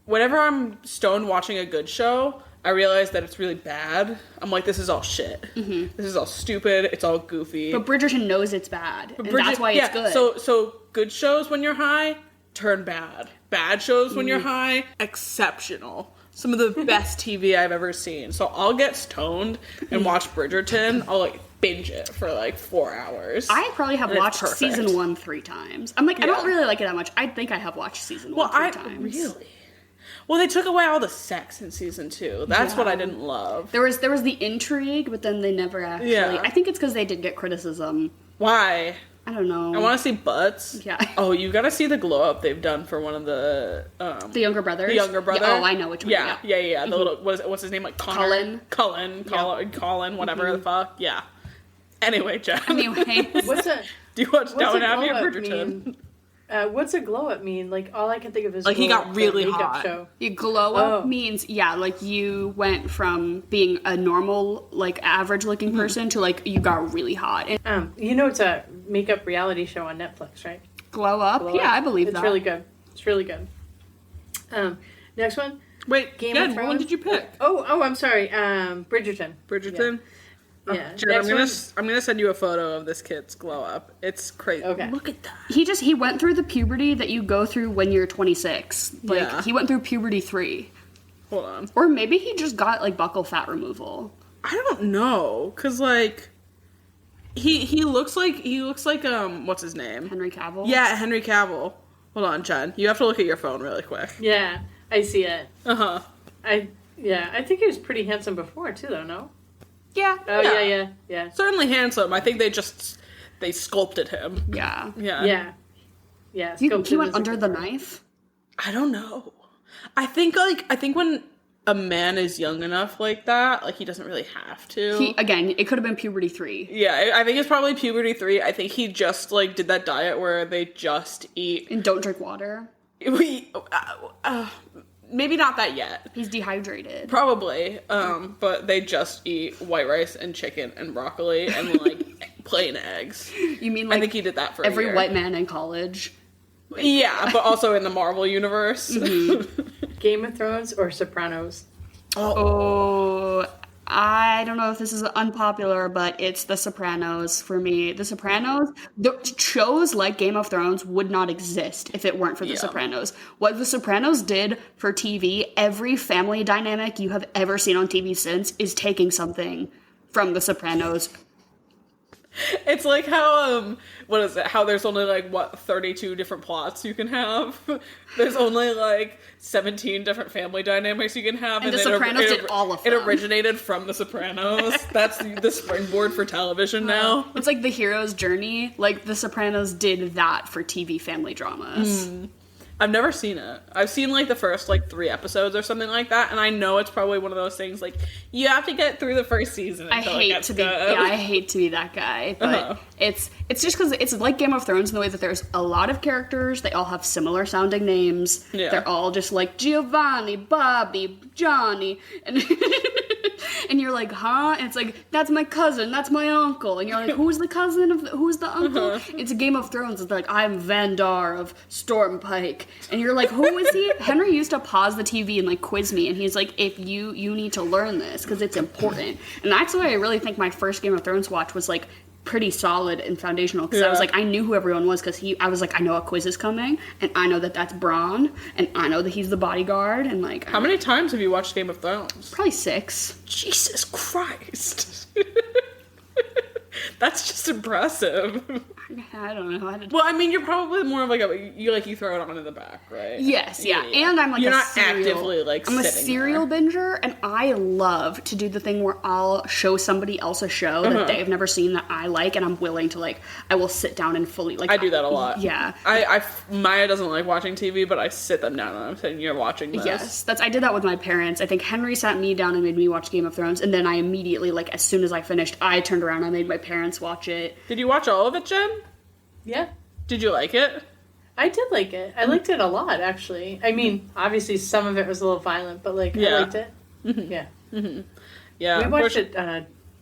whenever I'm stoned watching a good show, I realize that it's really bad. I'm like, this is all shit. Mm-hmm. This is all stupid. It's all goofy. But Bridgerton knows it's bad, and that's why it's good. So good shows when you're high, turn bad. Bad shows when you're high, exceptional. Some of the best TV I've ever seen. So I'll get stoned and watch Bridgerton. I'll like binge it for like 4 hours. I probably have watched season 1 3 times. I'm like, I don't really like it that much. I think I have watched season 1 3 times. Really? Well, they took away all the sex in season 2. That's what I didn't love. There was the intrigue, but then they never actually... Yeah. I think it's because they did get criticism. Why? I don't know. I want to see butts. Yeah. Oh, you got to see the glow up they've done for one of the... the younger brothers? The younger brother. Yeah, oh, I know which one. Yeah. The little... What's his name? Like Colin, whatever the fuck. Yeah. Anyway, Jen. Anyway. Do you watch Downton Abbey or Bridgerton? What's a glow up mean? Like, all I can think of is like he got really hot. Show. You glow up means like you went from being a normal, like average looking person to like you got really hot. And, it's a makeup reality show on Netflix, right? Glow Up? I believe it's that. It's really good. Next one. Wait, Game of Thrones. What one did you pick? I'm sorry. Bridgerton. Bridgerton. Yeah. Jen, I'm gonna send you a photo of this kid's glow up. It's crazy. Okay. Look at that. He went through the puberty that you go through when you're 26. Like he went through puberty 3. Hold on. Or maybe he just got like buccal fat removal. I don't know, cause like he looks like what's his name? Henry Cavill. Yeah, Henry Cavill. Hold on, Jen. You have to look at your phone really quick. Yeah, I see it. I think he was pretty handsome before too, though. No. Yeah. Oh, yeah. Certainly handsome. I think they sculpted him. Yeah. Yeah. He went under the knife? I don't know. I think when a man is young enough like that, like he doesn't really have to. It could have been puberty 3. Yeah, I think it's probably puberty 3. I think he just like did that diet where they just eat and don't drink water. Maybe not that yet. He's dehydrated. Probably. But they just eat white rice and chicken and broccoli and like plain eggs. You mean like I think he did that for every a year. white man in college? Yeah, but also in the Marvel universe. Mm-hmm. Game of Thrones or Sopranos? Oh, I don't know if this is unpopular, but it's The Sopranos for me. The Sopranos, the shows like Game of Thrones would not exist if it weren't for The Sopranos. What The Sopranos did for TV, every family dynamic you have ever seen on TV since is taking something from The Sopranos. It's like how, what is it? How there's only 32 different plots you can have. There's only 17 different family dynamics you can have. And The Sopranos did all of them. It originated from The Sopranos. That's the springboard for television now. It's like the hero's journey. Like The Sopranos did that for TV family dramas. I've never seen it. I've seen the first 3 episodes or something like that, and I know it's probably one of those things you have to get through the first season until it gets good. I hate to be that guy, but it's just because it's like Game of Thrones in the way that there's a lot of characters. They all have similar sounding names. Yeah. They're all just like Giovanni, Bobby, Johnny, and and you're like, huh? And it's like, that's my cousin, that's my uncle, and you're like, who's the cousin of who's the uncle? It's a Game of Thrones. It's like, I'm Vandar of Stormpike. And you're like, who is he? Henry used to pause the TV and quiz me, and he's like, if you need to learn this because it's important. And that's why I really think my first Game of Thrones watch was pretty solid and foundational, because I was I knew who everyone was, because I was I know a quiz is coming, and I know that that's Bronn, and I know that he's the bodyguard, and How many times have you watched Game of Thrones? Probably 6. Jesus Christ. That's just impressive. I don't know. Well, I mean, you're probably more of like you throw it on in the back, right? Yes, yeah. And I'm like you're not cereal. actively like I'm a sitting serial binger, and I love to do the thing where I'll show somebody else a show that they've never seen that I like, and I'm willing to like I will sit down and fully like I do that a lot. Yeah. Maya doesn't like watching TV, but I sit them down and I'm saying you're watching this. Yes, I did that with my parents. I think Henry sat me down and made me watch Game of Thrones, and then I immediately, like, as soon as I finished, I turned around and I made my parents watch it. Did you watch all of it, Jen? Yeah. Did you like it? I did like it. I liked it a lot, actually. I mean, obviously some of it was a little violent, but like I liked it. Mm-hmm. Yeah. Mm-hmm. Yeah. We watched it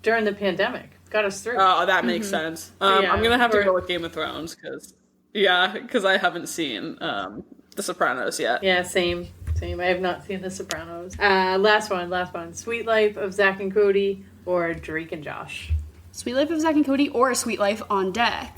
during the pandemic. Got us through. Oh, that makes sense. I'm gonna have to go with Game of Thrones because I haven't seen The Sopranos yet. Yeah, same. I have not seen The Sopranos. Last one. Sweet Life of Zach and Cody or Drake and Josh. Sweet Life of Zach and Cody or Sweet Life on Deck.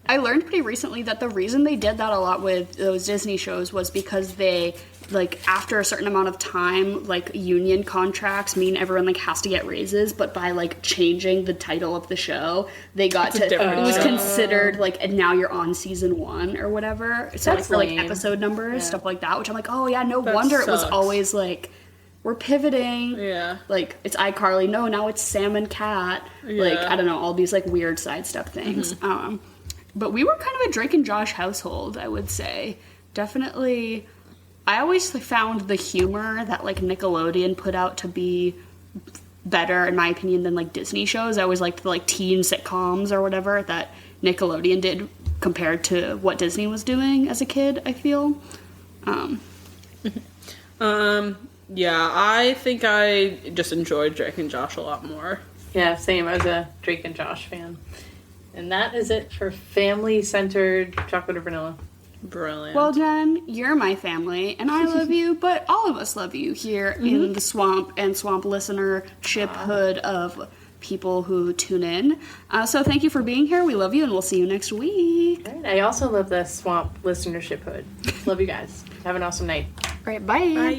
I learned pretty recently that the reason they did that a lot with those Disney shows was because they, like, after a certain amount of time, like, union contracts mean everyone, like, has to get raises, but by, like, changing the title of the show, they got it was considered, like, and now you're on season 1 or whatever. So, like, for, like, episode numbers, stuff like that, which I'm like, oh, yeah, no wonder it was always, like, we're pivoting. Yeah. Like, it's iCarly. No, now it's Sam and Cat. Yeah. Like, I don't know, all these, like, weird sidestep things. Mm-hmm. But we were kind of a Drake and Josh household, I would say. Definitely, I always found the humor that, like, Nickelodeon put out to be better, in my opinion, than, like, Disney shows. I always liked the, like, teen sitcoms or whatever that Nickelodeon did compared to what Disney was doing as a kid, I feel. Yeah, I think I just enjoyed Drake and Josh a lot more. Yeah, same. I was a Drake and Josh fan. And that is it for family-centered chocolate or vanilla. Brilliant. Well, Jen, you're my family, and I love you, but all of us love you here in the Swamp and Swamp listenership hood of people who tune in. So thank you for being here. We love you, and we'll see you next week. Right. I also love the Swamp listenership hood. Love you guys. Have an awesome night. All right, bye. Bye.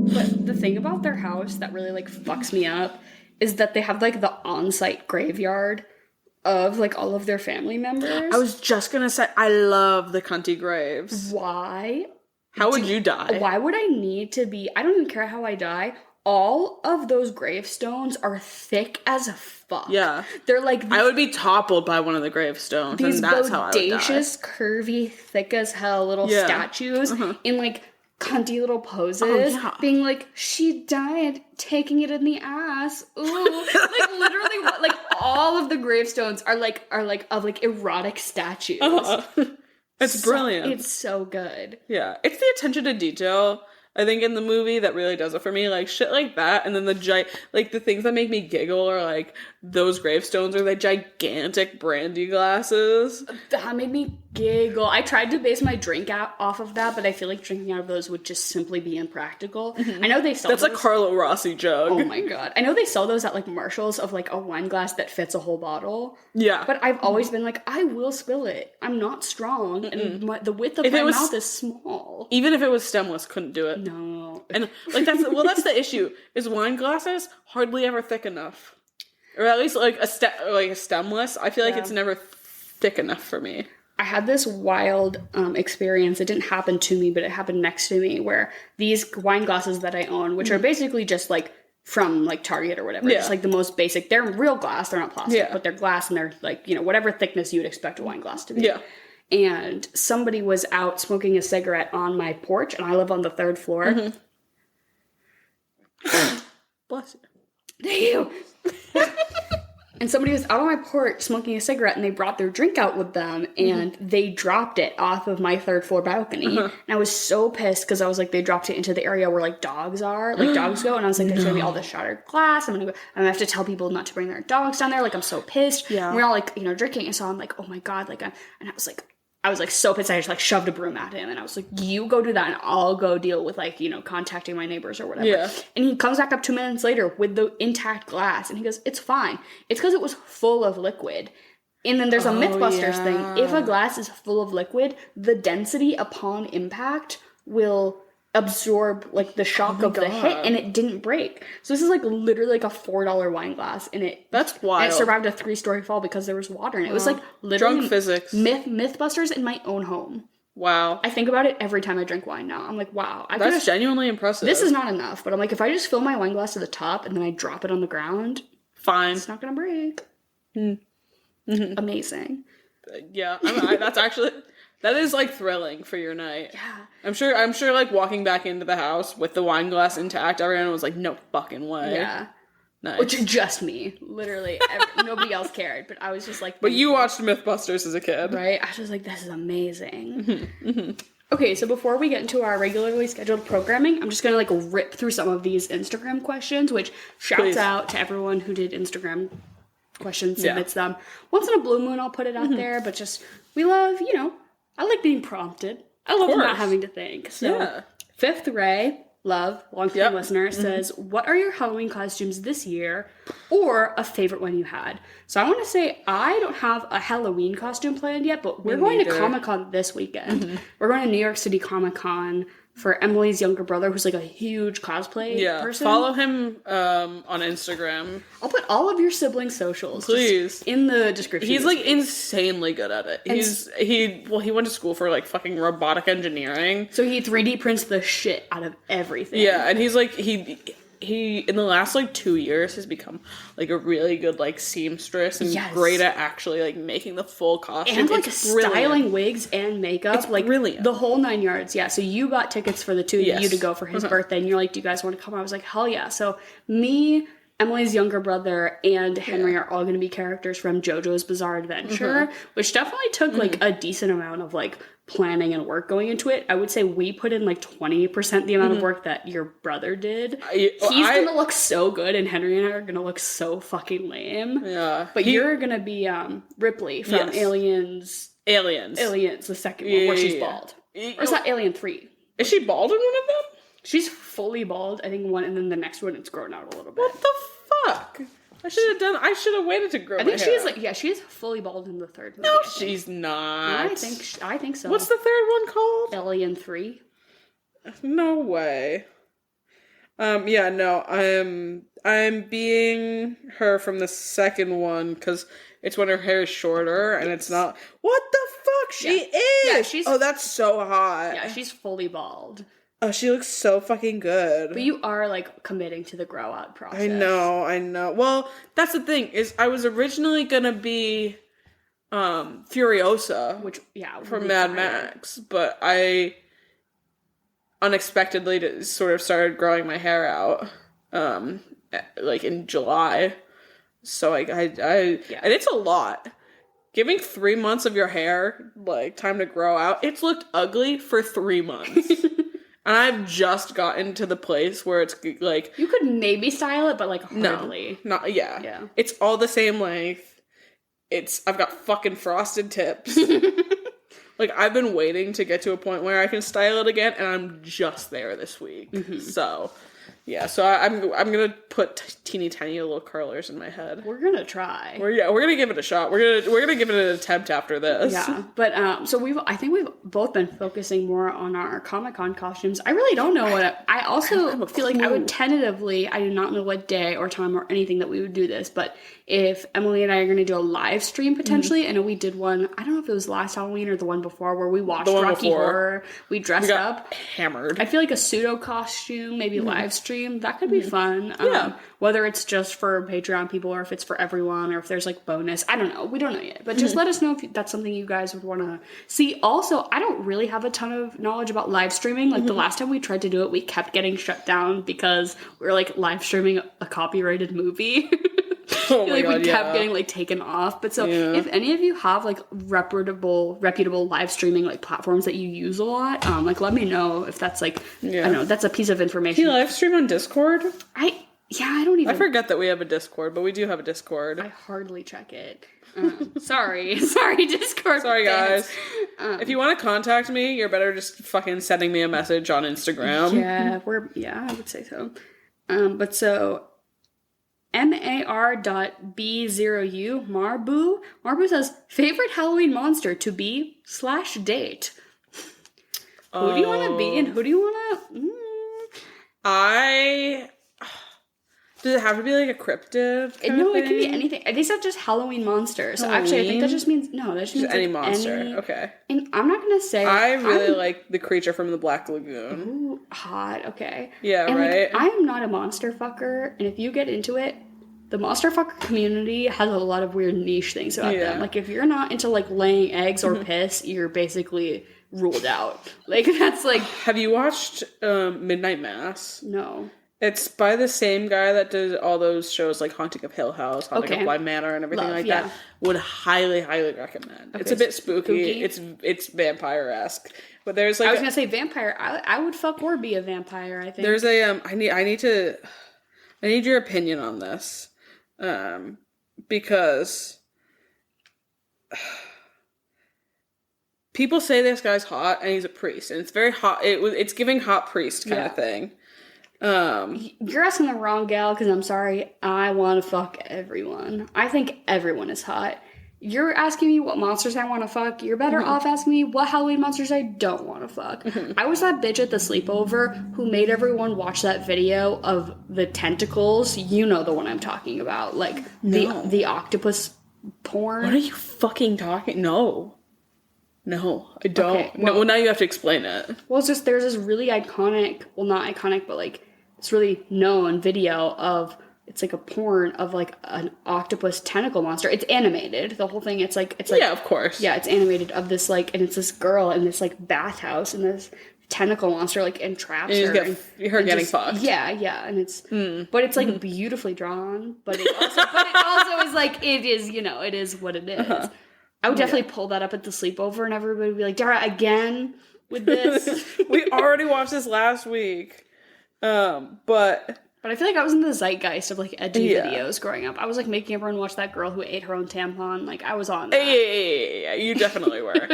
But the thing about their house that really, like, fucks me up is that they have, like, the on-site graveyard of, like, all of their family members. I was just gonna say, I love the cunty graves. Why? How would you die? Why would I need to be... I don't even care how I die. All of those gravestones are thick as fuck. Yeah. They're like... I would be toppled by one of the gravestones, and that's how I would die. These bodacious, curvy, thick as hell little statues in, like, cunty little poses, being like, she died taking it in the ass. Ooh. Like, literally, like, all of the gravestones are of erotic statues. It's brilliant. It's so good. Yeah. It's the attention to detail, I think, in the movie that really does it for me. Like, shit like that, and then the things that make me giggle are, like, those gravestones or the gigantic brandy glasses. That made me giggle. I tried to base my drink off of that, but I feel like drinking out of those would just simply be impractical. Mm-hmm. I know they sell That's those. A Carlo Rossi jug. Oh my god. I know they sell those at, like, Marshall's of, like, a wine glass that fits a whole bottle. Yeah. But I've always been like, I will spill it. I'm not strong, and the width of my mouth is small. Even if it was stemless, couldn't do it. No. And, like, that's the issue, is wine glasses hardly ever thick enough. Or at least, like, a stemless, I feel like it's never thick enough for me. I had this wild experience. It didn't happen to me, but it happened next to me, where these wine glasses that I own, which are basically just, like, from, like, Target or whatever, just, like, the most basic. They're real glass. They're not plastic, but they're glass, and they're, like, you know, whatever thickness you would expect a wine glass to be. Yeah. And somebody was out smoking a cigarette on my porch, and I live on the 3rd floor. Mm-hmm. Bless you. Thank you. And somebody was out on my porch smoking a cigarette, and they brought their drink out with them, and they dropped it off of my 3rd floor balcony. And I was so pissed because I was like, they dropped it into the area where, like, dogs are, like, dogs go, and I was like, there's gonna be all this shattered glass. I'm gonna have to tell people not to bring their dogs down there. Like, I'm so pissed. Yeah. And we're all, like, you know, drinking, and so I'm like, oh my god, like, and I was like so pissed. I just, like, shoved a broom at him, and I was like, you go do that, and I'll go deal with, like, you know, contacting my neighbors or whatever. Yeah. And he comes back up 2 minutes later with the intact glass, and he goes, it's fine. It's because it was full of liquid. And then there's a Mythbusters thing. If a glass is full of liquid, the density upon impact will absorb like the shock of the hit, and it didn't break. So this is like literally like a $4 wine glass, and that's wild. And it survived a 3-story fall because there was water, and it was like literally drunk physics. Mythbusters in my own home. Wow. I think about it every time I drink wine now. I'm like, wow. That's genuinely impressive. This is not enough, but I'm like, if I just fill my wine glass to the top and then I drop it on the ground, fine. It's not gonna break. Amazing. Yeah, that's actually... That is, like, thrilling for your night. Yeah. I'm sure, like, walking back into the house with the wine glass intact, everyone was like, no fucking way. Yeah. Nice. Which is just me. Literally. Nobody else cared, but I was just like... But you watched Mythbusters as a kid. Right? I was just like, this is amazing. Okay, so before we get into our regularly scheduled programming, I'm just going to, like, rip through some of these Instagram questions, which shouts out to everyone who did Instagram questions, submits them. Once in a blue moon, I'll put it out there, but just, we love, you know... I like being prompted. I love not having to think. So, Fifth Ray, love, long-time listener, says, what are your Halloween costumes this year, or a favorite one you had? So I want to say, I don't have a Halloween costume planned yet, but we're going to Comic-Con this weekend. We're going to New York City Comic-Con for Emily's younger brother, who's like a huge cosplay person. Follow him on Instagram. I'll put all of your siblings' socials, please, in the description. He's like insanely good at it. He went to school for like fucking robotic engineering, so he 3D prints the shit out of everything. Yeah, and he's like he in the last like 2 years has become like a really good like seamstress and great at actually like making the full costume and like styling wigs and makeup. It's like brilliant. The whole 9 yards. Yeah, so you got tickets for the two of you to go for his birthday, and you're like, do you guys want to come? I was like, hell yeah. So me, Emily's younger brother, and Henry are all going to be characters from JoJo's Bizarre Adventure, which definitely took like a decent amount of like planning and work going into it. I would say we put in like 20% the amount of work that your brother did. He's going to look so good, and Henry and I are going to look so fucking lame. Yeah. But you're going to be Ripley from Aliens, the second one, where she's bald. Or is that Alien 3? Is she bald in one of them? She's fully bald, I think one, and then the next one it's grown out a little bit. What the fuck? I should have waited to grow my hair. I think she's like, she is fully bald in the third movie. No, she's not. Yeah, I think so. What's the third one called? Alien 3. No way. Yeah, no, I'm being her from the second one, because it's when her hair is shorter, and it's not... What the fuck? She is! Yeah, oh, that's so hot. Yeah, she's fully bald. Oh, she looks so fucking good. But you are, like, committing to the grow-out process. I know. Well, that's the thing, is I was originally gonna be, Furiosa. Which, from Mad Max. But I unexpectedly sort of started growing my hair out, like, in July. So, I and it's a lot. Giving 3 months of your hair, like, time to grow out, it's looked ugly for 3 months. And I've just gotten to the place where it's, like... You could maybe style it, but, like, hardly. No, yeah. It's all the same length. I've got fucking frosted tips. Like, I've been waiting to get to a point where I can style it again, and I'm just there this week. So... Yeah, so I'm gonna put teeny tiny little curlers in my head. We're gonna try. We're gonna give it a shot. We're gonna give it an attempt after this. Yeah, but so I think we've both been focusing more on our Comic-Con costumes. I really don't know I also feel like I would tentatively. I do not know what day or time or anything that we would do this, but if Emily and I are gonna do a live stream potentially, I know we did one. I don't know if it was last Halloween or the one before where we watched Rocky Horror. We dressed up, hammered. I feel like a pseudo costume, maybe live stream. That could be fun. Whether it's just for Patreon people or if it's for everyone or if there's like bonus. I don't know. We don't know yet. But just let us know if that's something you guys would want to see. Also, I don't really have a ton of knowledge about live streaming. Like the last time we tried to do it, we kept getting shut down because we were like live streaming a copyrighted movie. Oh my God, we kept getting like taken off. But so if any of you have like reputable live streaming like platforms that you use a lot, like let me know if that's like I don't know, that's a piece of information. Do you live stream on Discord? I don't even. I forget that we have a Discord, but we do have a Discord. I hardly check it. Sorry, Discord. Sorry, guys. If you want to contact me, you're better just fucking sending me a message on Instagram. I would say so. But so. MAR.B0U Marbu says favorite Halloween monster to be /date. Who do you want to be and who do you want to... Does it have to be like a cryptid? No, it can be anything. These are just Halloween monsters. Halloween? Actually, I think that just means... No, that just means any like monster. Okay. And I'm not going to say... I really like the creature from the Black Lagoon. Ooh, hot. Okay. Yeah, and, right? Like, I am not a monster fucker, and if you get into it, the monster fucker community has a lot of weird niche things about them. Like, if you're not into, like, laying eggs or piss, you're basically ruled out. Like, that's like... Have you watched Midnight Mass? No. It's by the same guy that does all those shows like Haunting of Hill House, Haunting of Bly Manor, and everything that. Would highly, highly recommend. Okay, it's a bit spooky. It's vampire-esque. But there's like... I was going to say vampire. I would fuck or be a vampire, I think. There's a... I need your opinion on this. Because... people say this guy's hot and he's a priest. And it's very hot. It's giving hot priest kind of thing. You're asking the wrong gal, because I'm sorry, I want to fuck everyone. I think everyone is hot. You're asking me what monsters I want to fuck. You're better off asking me what Halloween monsters I don't want to fuck. I was that bitch at the sleepover who made everyone watch that video of the tentacles. You know the one I'm talking about. Like, the octopus porn. What are you fucking talking? No, I don't. Okay, well, now you have to explain it. Well, it's just, there's this really iconic, well, not iconic, but like, it's really known video of, it's like a porn of like an octopus tentacle monster. It's animated. The whole thing, it's like... Yeah, of course. Yeah, it's animated of this like, and it's this girl in this like bathhouse, and this tentacle monster like entraps her. And getting fucked. Yeah, and it's... But it's like beautifully drawn, but it also is like, it is, it is what it is. I would definitely pull that up at the sleepover, and everybody would be like, Dara, again with this? We already watched this last week. But I feel like I was in the zeitgeist of like edgy videos growing up. I was like making everyone watch that girl who ate her own tampon. Like, I was on that. Yeah, you definitely were.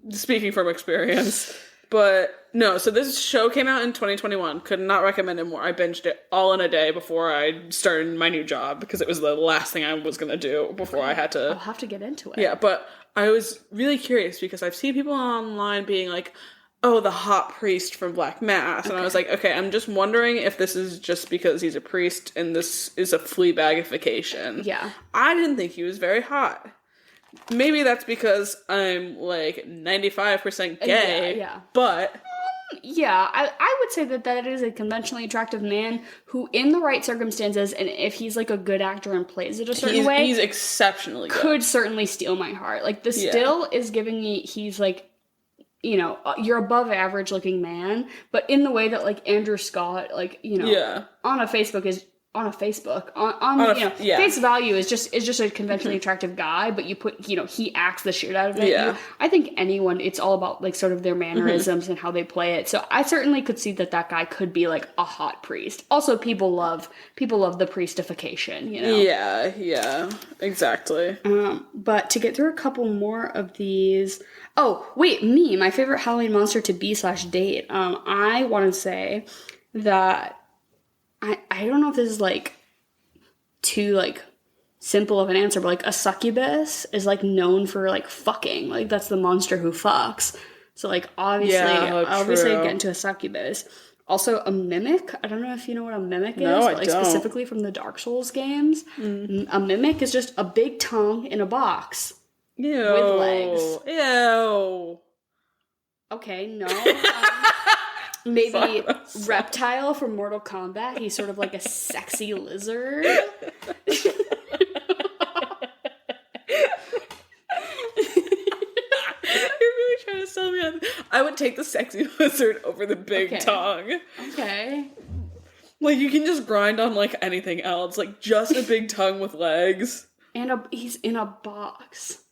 Speaking from experience. But no, so this show came out in 2021. Could not recommend it more. I binged it all in a day before I started my new job, because it was the last thing I was going to do before I had to... I'll have to get into it. Yeah, but I was really curious because I've seen people online being like, oh, the hot priest from Black Mass. And I was like, okay, I'm just wondering if this is just because he's a priest and this is a Fleabagification. Yeah. I didn't think he was very hot. Maybe that's because I'm like 95% gay. Yeah. But... yeah, I would say that is a conventionally attractive man who, in the right circumstances, and if he's like a good actor and plays it a certain way... He's exceptionally good. Could certainly steal my heart. Like, the still is giving me... He's like... you're above average looking man, but in the way that like Andrew Scott, like, on a Facebook is on face value is just a conventionally attractive guy, but you put, he acts the shit out of it. Yeah. I think anyone, it's all about like sort of their mannerisms and how they play it. So I certainly could see that guy could be like a hot priest. Also, people love the priestification, Yeah, exactly. But to get through a couple more of these... Oh, wait, my favorite Halloween monster to be/date. I want to say that I don't know if this is like too like simple of an answer, but like a succubus is like known for like fucking. Like, that's the monster who fucks. So like obviously I get into a succubus. Also a mimic. I don't know if you know what a mimic is. No, I don't. Specifically from the Dark Souls games. A mimic is just a big tongue in a box. Ew. With legs. Ew. Okay, no. Maybe Reptile from Mortal Kombat. He's sort of like a sexy lizard. You're really trying to sell me on... I would take the sexy lizard over the big tongue. Okay. Like, you can just grind on like anything else. Like, just a big tongue with legs. And he's in a box.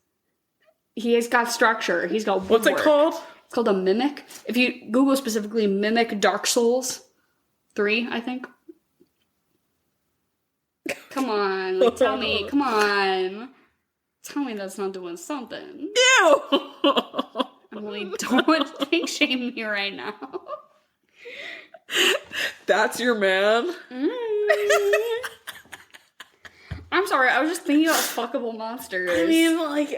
He has got structure. He's got woodwork. What's it called? It's called a mimic. If you Google specifically mimic Dark Souls 3, I think. Come on. Like, tell me. Come on. Tell me that's not doing something. Ew! Emily, don't think shame me right now. That's your man? I'm sorry, I was just thinking about fuckable monsters. I mean, like...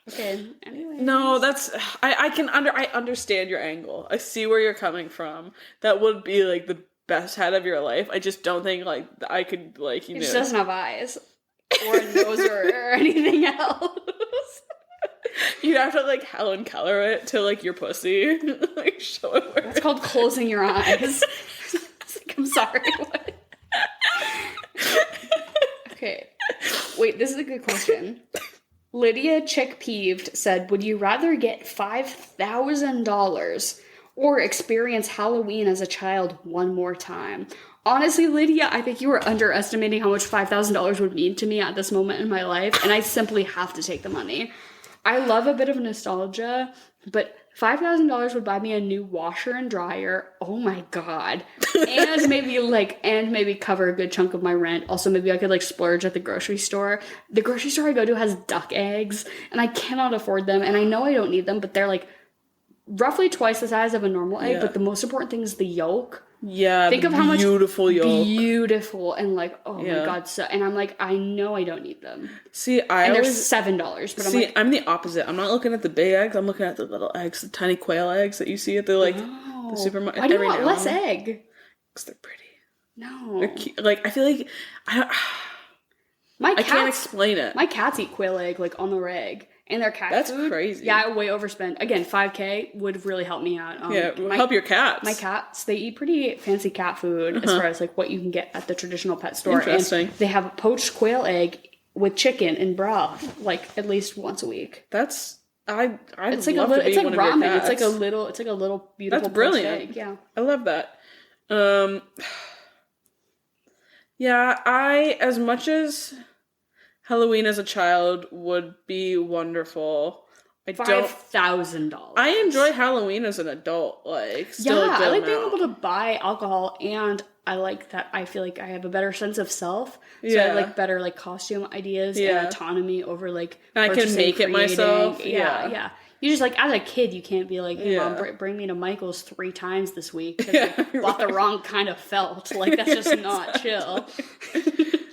Okay, anyway. No, that's I understand your angle. I see where you're coming from. That would be like the best hat of your life. I just don't think like I could like It just doesn't have eyes or a nose or anything else. You'd have to like Helen Keller it to like your pussy. Like show it where It's called closing your eyes. I'm sorry. What? Okay. Wait, this is a good question. Lydia Chick Peeved said, would you rather get $5,000 or experience Halloween as a child one more time? Honestly, Lydia, I think you were underestimating how much $5,000 would mean to me at this moment in my life, and I simply have to take the money. I love a bit of nostalgia, but $5,000 would buy me a new washer and dryer. Oh my god. And maybe cover a good chunk of my rent. Also, maybe I could like splurge at the grocery store. The grocery store I go to has duck eggs, and I cannot afford them, and I know I don't need them, but they're like roughly twice the size of a normal egg, but the most important thing is the yolk. Yeah, think of how much beautiful yolk. Beautiful and like, oh my god, so and I'm like, I know I don't need them. See, they're $7, but I'm the opposite. I'm not looking at the big eggs, I'm looking at the little eggs, the tiny quail eggs that you see at the like the supermarket. Why do you want less egg? Because they're pretty. No. They're cute. Like I feel like I can't explain it. My cats eat quail egg like on the reg. And their cat That's food. crazy. Yeah, I way overspend. Again, $5,000 would really help me out. Help your cats. My cats, they eat pretty fancy cat food as far as like what you can get at the traditional pet store. Interesting. And they have a poached quail egg with chicken and broth like at least once a week. It's like ramen. It's like a little beautiful. That's brilliant. Egg. Yeah, I love that. Yeah, as much as Halloween as a child would be wonderful. $5,000. I enjoy Halloween as an adult. Like, still yeah, I like being able to buy alcohol, and I like that. I feel like I have a better sense of self. So I like better like costume ideas and autonomy over like. And I can make it myself. Yeah. You just like as a kid, you can't be like, hey, Mom, bring me to Michael's 3 times this week because I bought the wrong kind of felt. Like that's just not chill.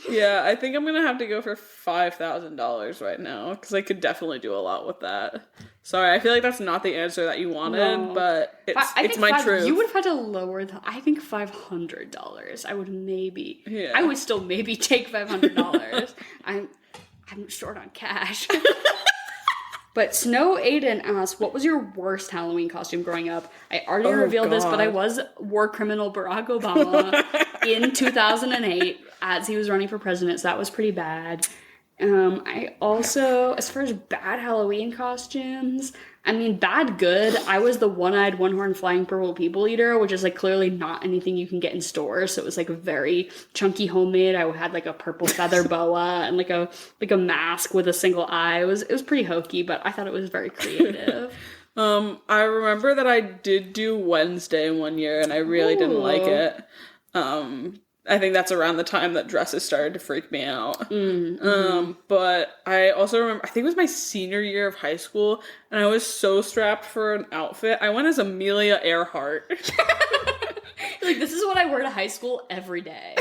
Yeah, I think I'm gonna have to go for $5,000 right now because I could definitely do a lot with that. Sorry, I feel like that's not the answer that you wanted, but it's my truth. You would have had to lower I think $500. I would maybe. Yeah. I would still maybe take $500. I'm short on cash. But Snow Aiden asked, what was your worst Halloween costume growing up? I already revealed this, but I was war criminal Barack Obama in 2008 as he was running for president, so that was pretty bad. I also, as far as bad Halloween costumes, I mean, bad good, I was the one-eyed, one-horned flying purple people eater, which is like clearly not anything you can get in stores, so it was like a very chunky homemade. I had like a purple feather boa and like a mask with a single eye. It was pretty hokey, but I thought it was very creative. I remember that I did do Wednesday one year and I really didn't like it. I think that's around the time that dresses started to freak me out. But I also remember, I think it was my senior year of high school, and I was so strapped for an outfit. I went as Amelia Earhart. Like, this is what I wear to high school every day.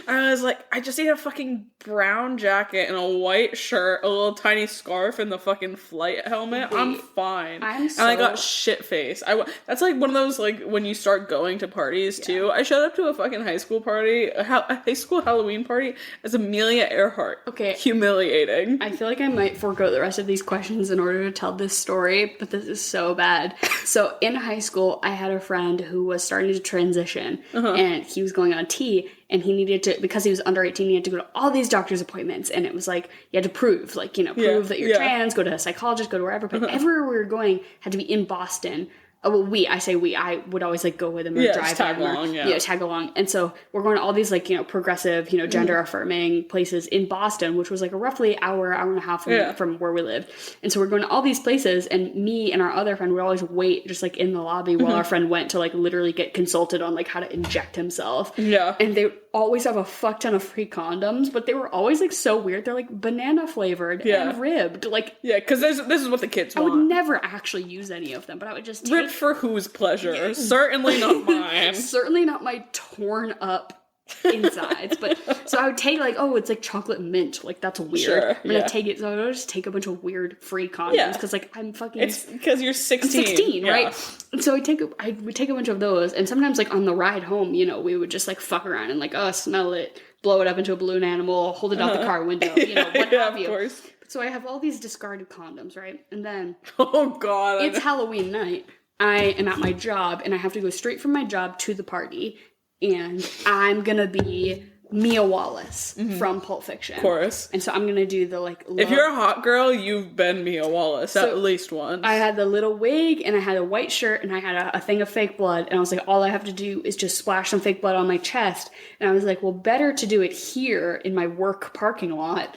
I was like, I just need a fucking brown jacket and a white shirt, a little tiny scarf, and the fucking flight helmet. Wait, I'm fine. And I got shit faced. That's like one of those, like, when you start going to parties, too. I showed up to a fucking high school party, a high school Halloween party, as Amelia Earhart. Okay. Humiliating. I feel like I might forego the rest of these questions in order to tell this story, but this is so bad. So, in high school, I had a friend who was starting to transition, and he was going on T, and he needed to, because he was under 18, he had to go to all these doctor's appointments, and it was like, you had to prove, like, you know, prove that you're trans, go to a psychologist, go to wherever, but everywhere we were going had to be in Boston. Oh, well, I would always, like, go with him or drive tag him. Tag along. And so we're going to all these, like, you know, progressive, you know, gender-affirming places in Boston, which was, like, a roughly hour and a half from where we lived. And so we're going to all these places, and me and our other friend would always wait just, like, in the lobby while our friend went to, like, literally get consulted on, like, how to inject himself. Yeah. And they always have a fuck ton of free condoms, but they were always, like, so weird. They're, like, banana-flavored and ribbed. Like, yeah, because this is what the kids want. I would never actually use any of them, but I would just take... For whose pleasure? Certainly not mine. Certainly not my torn up insides. But so I would take like, oh, it's like chocolate mint. Like that's weird. Sure, I'm gonna take it. So I would just take a bunch of weird free condoms because like I'm fucking. It's because you're 16. I'm 16, right? And so I would take a bunch of those, and sometimes like on the ride home, you know, we would just like fuck around and like, oh, smell it, blow it up into a balloon animal, hold it out the car window, you know, what have you. Of course. So I have all these discarded condoms, right? And then oh god, it's Halloween night. I am at my job, and I have to go straight from my job to the party, and I'm gonna be Mia Wallace from Pulp Fiction. Of course. And so I'm gonna do the like if you're a hot girl, you've been Mia Wallace at least once. I had the little wig, and I had a white shirt, and I had a thing of fake blood, and I was like, all I have to do is just splash some fake blood on my chest. And I was like, well, better to do it here in my work parking lot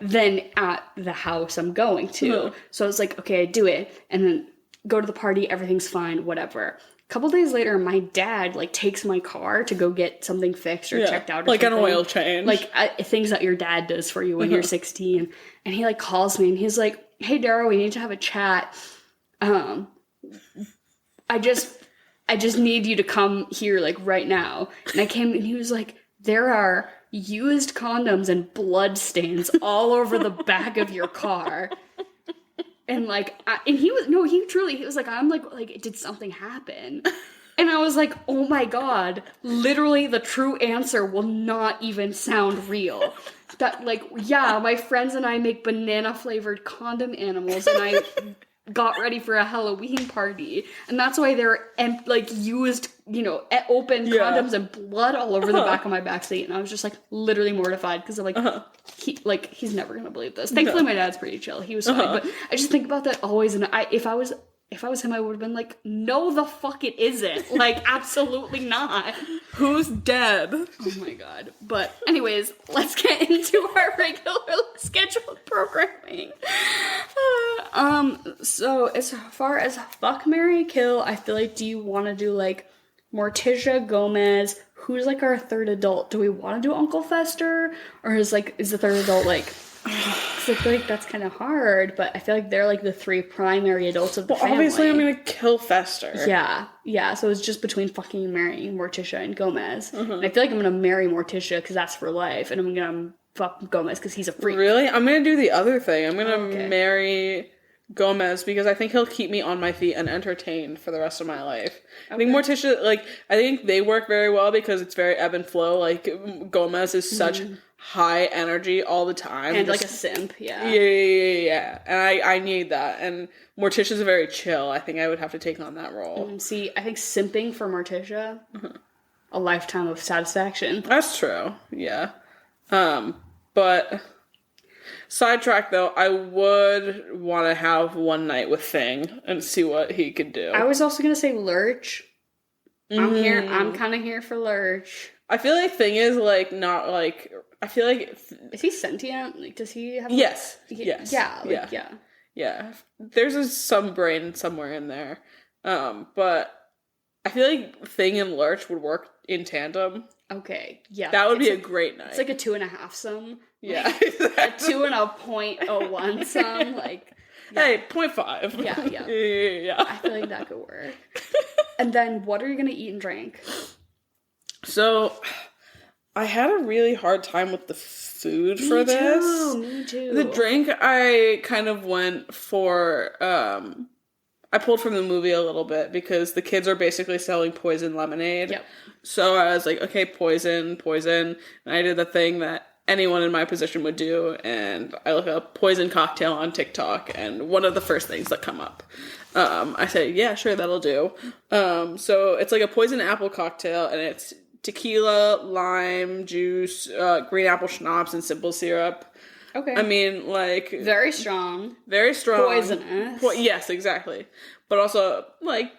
than at the house I'm going to. So I was like, okay, I do it, and then go to the party, everything's fine, whatever. A couple days later, my dad like takes my car to go get something fixed or checked out, or like something. An oil change, like things that your dad does for you when you're 16. And he like calls me and he's like, "Hey, Dara, we need to have a chat. I just need you to come here like right now." And I came and he was like, "There are used condoms and blood stains all over the back of your car." And like, he was like, I'm like, did something happen? And I was like, oh my god, literally the true answer will not even sound real. That like, yeah, my friends and I make banana flavored condom animals, and I got ready for a Halloween party, and that's why they're like used, you know, open condoms and blood all over the back of my backseat. And I was just like literally mortified because I'm like, he's never gonna believe this. Thankfully, my dad's pretty chill. He was fine, but I just think about that always. And if I was him, I would have been like, no, the fuck it isn't. Like, absolutely not. Who's dead? Oh my god. But anyways, let's get into our regularly scheduled programming. So as far as fuck, marry, kill, I feel like, do you want to do like Morticia, Gomez? Who's like our third adult? Do we want to do Uncle Fester? Or is the third adult like... I feel like that's kind of hard, but I feel like they're like the three primary adults of the family. Obviously I'm gonna kill Fester. Yeah, so it's just between fucking marrying Morticia and Gomez. And I feel like I'm gonna marry Morticia because that's for life, and I'm gonna fuck Gomez because he's a freak. Really? I'm gonna do the other thing. I'm gonna marry Gomez because I think he'll keep me on my feet and entertained for the rest of my life. I think Morticia, like, I think they work very well because it's very ebb and flow. Like, Gomez is such high energy all the time. And like a simp, Yeah. And I need that. And Morticia's very chill. I think I would have to take on that role. See, I think simping for Morticia, a lifetime of satisfaction. That's true, yeah. But... sidetrack though, I would want to have one night with Thing and see what he could do. I was also gonna say Lurch. I'm kind of here for Lurch. I feel like Thing is like not like. I feel like is he sentient? Like, does he have? Yes. Yes. Yeah. There's some brain somewhere in there, but I feel like Thing and Lurch would work in tandem. Okay. Yeah. That would be a great night. It's like a 2.5 sum. Yeah, like, exactly. A 2 and a 0.01 sum, like... Yeah. Hey, 0.5. Yeah. I feel like that could work. And then, what are you gonna eat and drink? So, I had a really hard time with the food for this. Me too. The drink, I kind of went for... I pulled from the movie a little bit because the kids are basically selling poison lemonade. Yep. So I was like, okay, poison. And I did the thing that anyone in my position would do, and I look up poison cocktail on TikTok, and one of the first things that come up. I said, yeah, sure, that'll do. So it's like a poison apple cocktail, and it's tequila, lime juice, green apple schnapps, and simple syrup. Okay. I mean, like... Very strong. Poisonous. Yes, exactly. But also, like,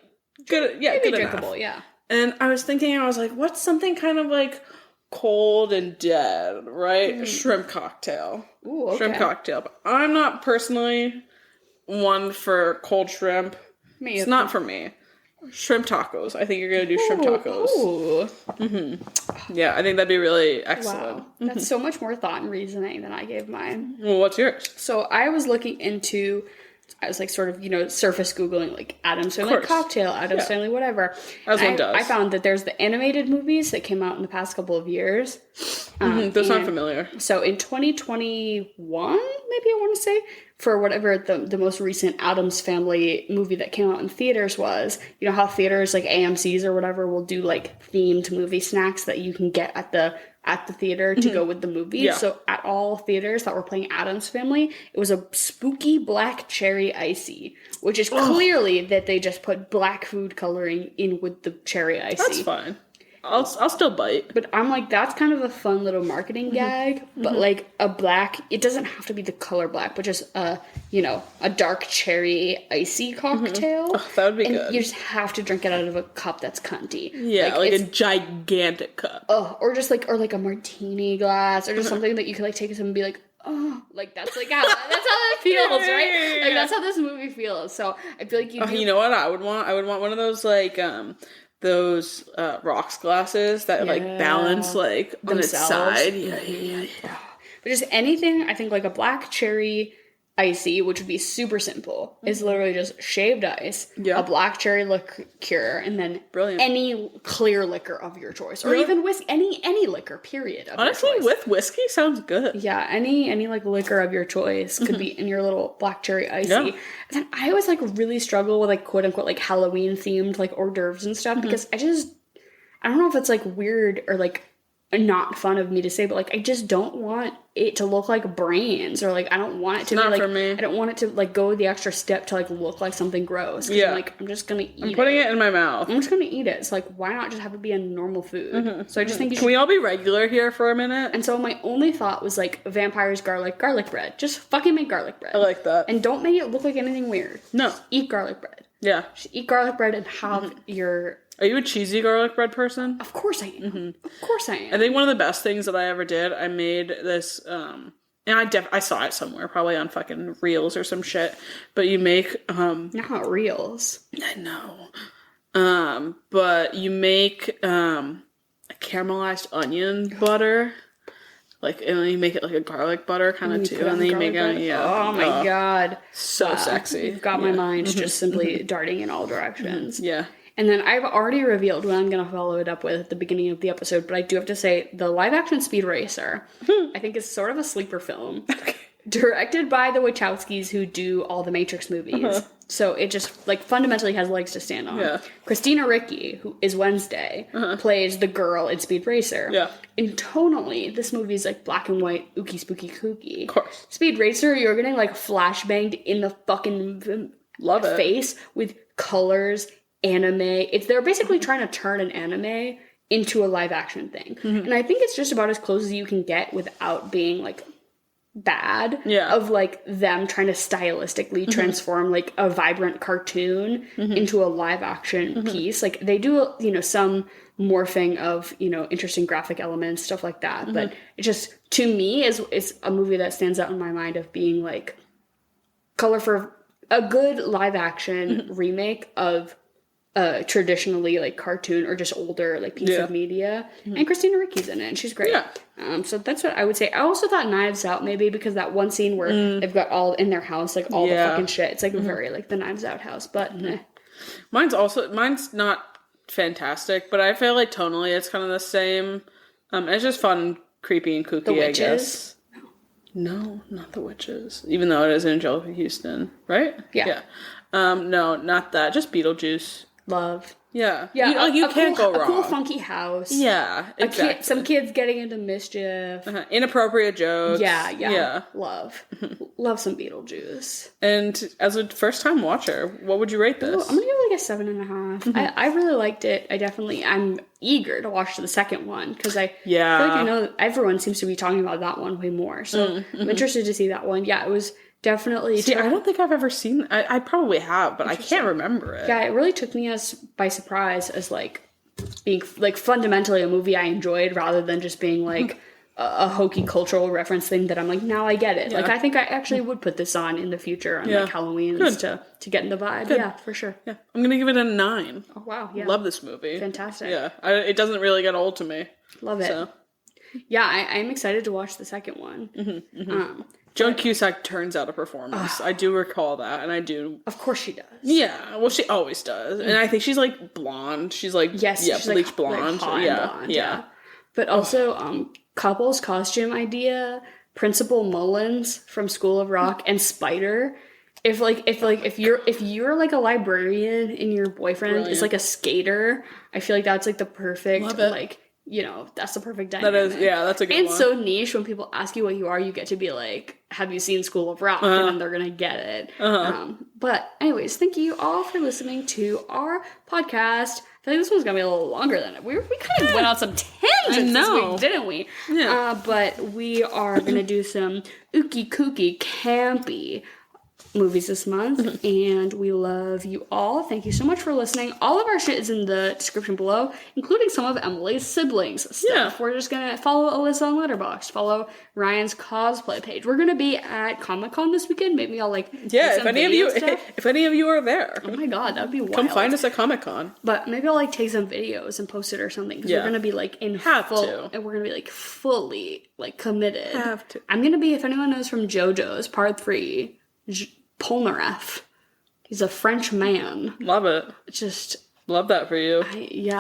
good. Yeah, good drinkable, enough. Yeah. And I was like, what's something kind of, like, cold and dead, right? Shrimp cocktail. Ooh, okay. Shrimp cocktail. But I'm not personally one for cold shrimp. It's not for me. Shrimp tacos. I think you're going to do shrimp tacos. Ooh. Mm-hmm. Yeah, I think that'd be really excellent. Wow. That's so much more thought and reasoning than I gave mine. Well, what's yours? So I was looking into I was like sort of, surface Googling like Addams Family cocktail, Addams Family whatever. As one does. I found that there's the animated movies that came out in the past couple of years. Those sound familiar. So in 2021, maybe I want to say, for whatever the most recent Addams Family movie that came out in theaters was, how theaters like AMC's or whatever will do like themed movie snacks that you can get at the theater to go with the movie. Yeah. So at all theaters that were playing Addams Family, it was a spooky black cherry icy, which is clearly that they just put black food coloring in with the cherry icy. That's fine. I'll still bite. But I'm like, that's kind of a fun little marketing gag. But like a black, it doesn't have to be the color black, but just a dark cherry icy cocktail. Oh, that would be good. You just have to drink it out of a cup that's cunty. Yeah, like a gigantic cup. Oh, or like a martini glass, or just something that you could like take a sip and be like, oh, like that's like how that feels, right? Like that's how this movie feels. So I feel like you know what I would want? I would want one of those like those rocks glasses that like balance like on its side. Yeah. But just anything, I think like a black cherry icy, which would be super simple, is literally just shaved ice, a black cherry liqueur, and then any clear liquor of your choice, or even whiskey, any liquor, period. Honestly, with whiskey sounds good. Yeah, any like liquor of your choice could be in your little black cherry icy. Yeah. And then I always like really struggle with like quote unquote like Halloween themed like hors d'oeuvres and stuff because I don't know if it's like weird or like not fun of me to say, but like I just don't want it to look like brains, or like I don't want it to be like, for me. I don't want it to like go the extra step to like look like something gross. Yeah, I'm just gonna eat it. I'm putting it in my mouth. I'm just gonna eat it. It's like, why not just have it be a normal food? So I just think Can we all be regular here for a minute? And so my only thought was like vampires garlic bread. Just fucking make garlic bread. I like that. And don't make it look like anything weird. No. Just eat garlic bread. Yeah. Just eat garlic bread and have your... Are you a cheesy garlic bread person? Of course I am. Of course I am. I think one of the best things that I ever did, I made this, and I saw it somewhere, probably on fucking Reels or some shit, but you make, Not Reels. I know. But you make, a caramelized onion butter, like, and then you make it like a garlic butter kind of too, and then you make it, oh my god. So sexy. You've got my mind just simply darting in all directions. Yeah. And then I've already revealed what I'm going to follow it up with at the beginning of the episode, but I do have to say the live-action Speed Racer, I think is sort of a sleeper film. Directed by the Wachowskis, who do all the Matrix movies. So it just, like, fundamentally has legs to stand on. Yeah. Christina Ricci, who is Wednesday, plays the girl in Speed Racer. Yeah. And tonally, this movie is, like, black and white, ooky spooky kooky. Of course. Speed Racer, you're getting, like, flashbanged in the fucking face with colors, anime. They're basically trying to turn an anime into a live action thing. And I think it's just about as close as you can get without being like bad of like them trying to stylistically transform like a vibrant cartoon into a live action piece. Like they do, some morphing of, interesting graphic elements, stuff like that. But it just, to me, is a movie that stands out in my mind of being like color for a good live action remake of traditionally like cartoon or just older like piece of media. And Christina Ricci's in it and she's great. So that's what I would say. I also thought Knives Out, maybe because that one scene where they've got all in their house like all the fucking shit, it's like very like the Knives Out house, but mine's not fantastic, but I feel like tonally it's kind of the same. It's just fun, creepy, and kooky. The Witches? I guess. No, not The Witches. Even though it is Angelica Houston, right? Yeah. No, not that. Just Beetlejuice. Love. Yeah. You can't go wrong. A cool, funky house. Yeah, exactly. Some kids getting into mischief. Inappropriate jokes. Yeah. Love. Love some Beetlejuice. And as a first-time watcher, what would you rate this? I'm going to give it like a 7.5. I really liked it. I'm eager to watch the second one because I feel like everyone seems to be talking about that one way more. So I'm interested to see that one. Yeah, it was definitely. See, I don't think I've ever seen. I probably have, but I can't remember it. Yeah, it really took me by surprise as like being like fundamentally a movie I enjoyed rather than just being like a hokey cultural reference thing that I'm like, now I get it. Yeah. Like I think I actually would put this on in the future on like Halloween's to get in the vibe. Good. Yeah, for sure. Yeah, I'm gonna give it a 9. Oh wow, yeah, love this movie. Fantastic. Yeah, it doesn't really get old to me. Love it. So. Yeah, I'm excited to watch the second one. Joan Cusack turns out a performance. I do recall that, and I do. Of course she does. Yeah, well, she always does, and I think she's like blonde. She's like she's bleach like, blonde. Like blonde. Yeah. But also, couples costume idea. Principal Mullins from School of Rock and Spider. If you're like a librarian and your boyfriend is like a skater, I feel like that's like the perfect like. That's the perfect dynamic. That's a good one. And so niche when people ask you what you are, you get to be like, have you seen School of Rock? And then they're going to get it. But anyways, thank you all for listening to our podcast. I feel like this one's going to be a little longer than it. We kind of went on some tangents this week, didn't we? Yeah. But we are going to do some ookie kooky campy movies this month, and we love you all. Thank you so much for listening. All of our shit is in the description below, including some of Emily's siblings stuff. Yeah. We're just gonna follow Alyssa on Letterboxd, follow Ryan's cosplay page. We're gonna be at Comic-Con this weekend. Maybe I'll if any of you are there, oh my god, that'd be wild. Come find us at Comic-Con. But maybe I'll take some videos and post it or something, because we're gonna be and we're gonna be fully committed. Have to. I'm gonna be, if anyone knows from JoJo's Part 3, Polnareff. He's a French man. Love it. Just love that for you.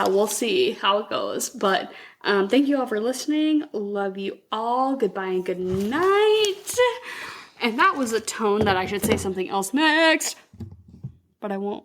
We'll see how it goes. But thank you all for listening. Love you all. Goodbye and good night. And that was a tone that I should say something else next. But I won't.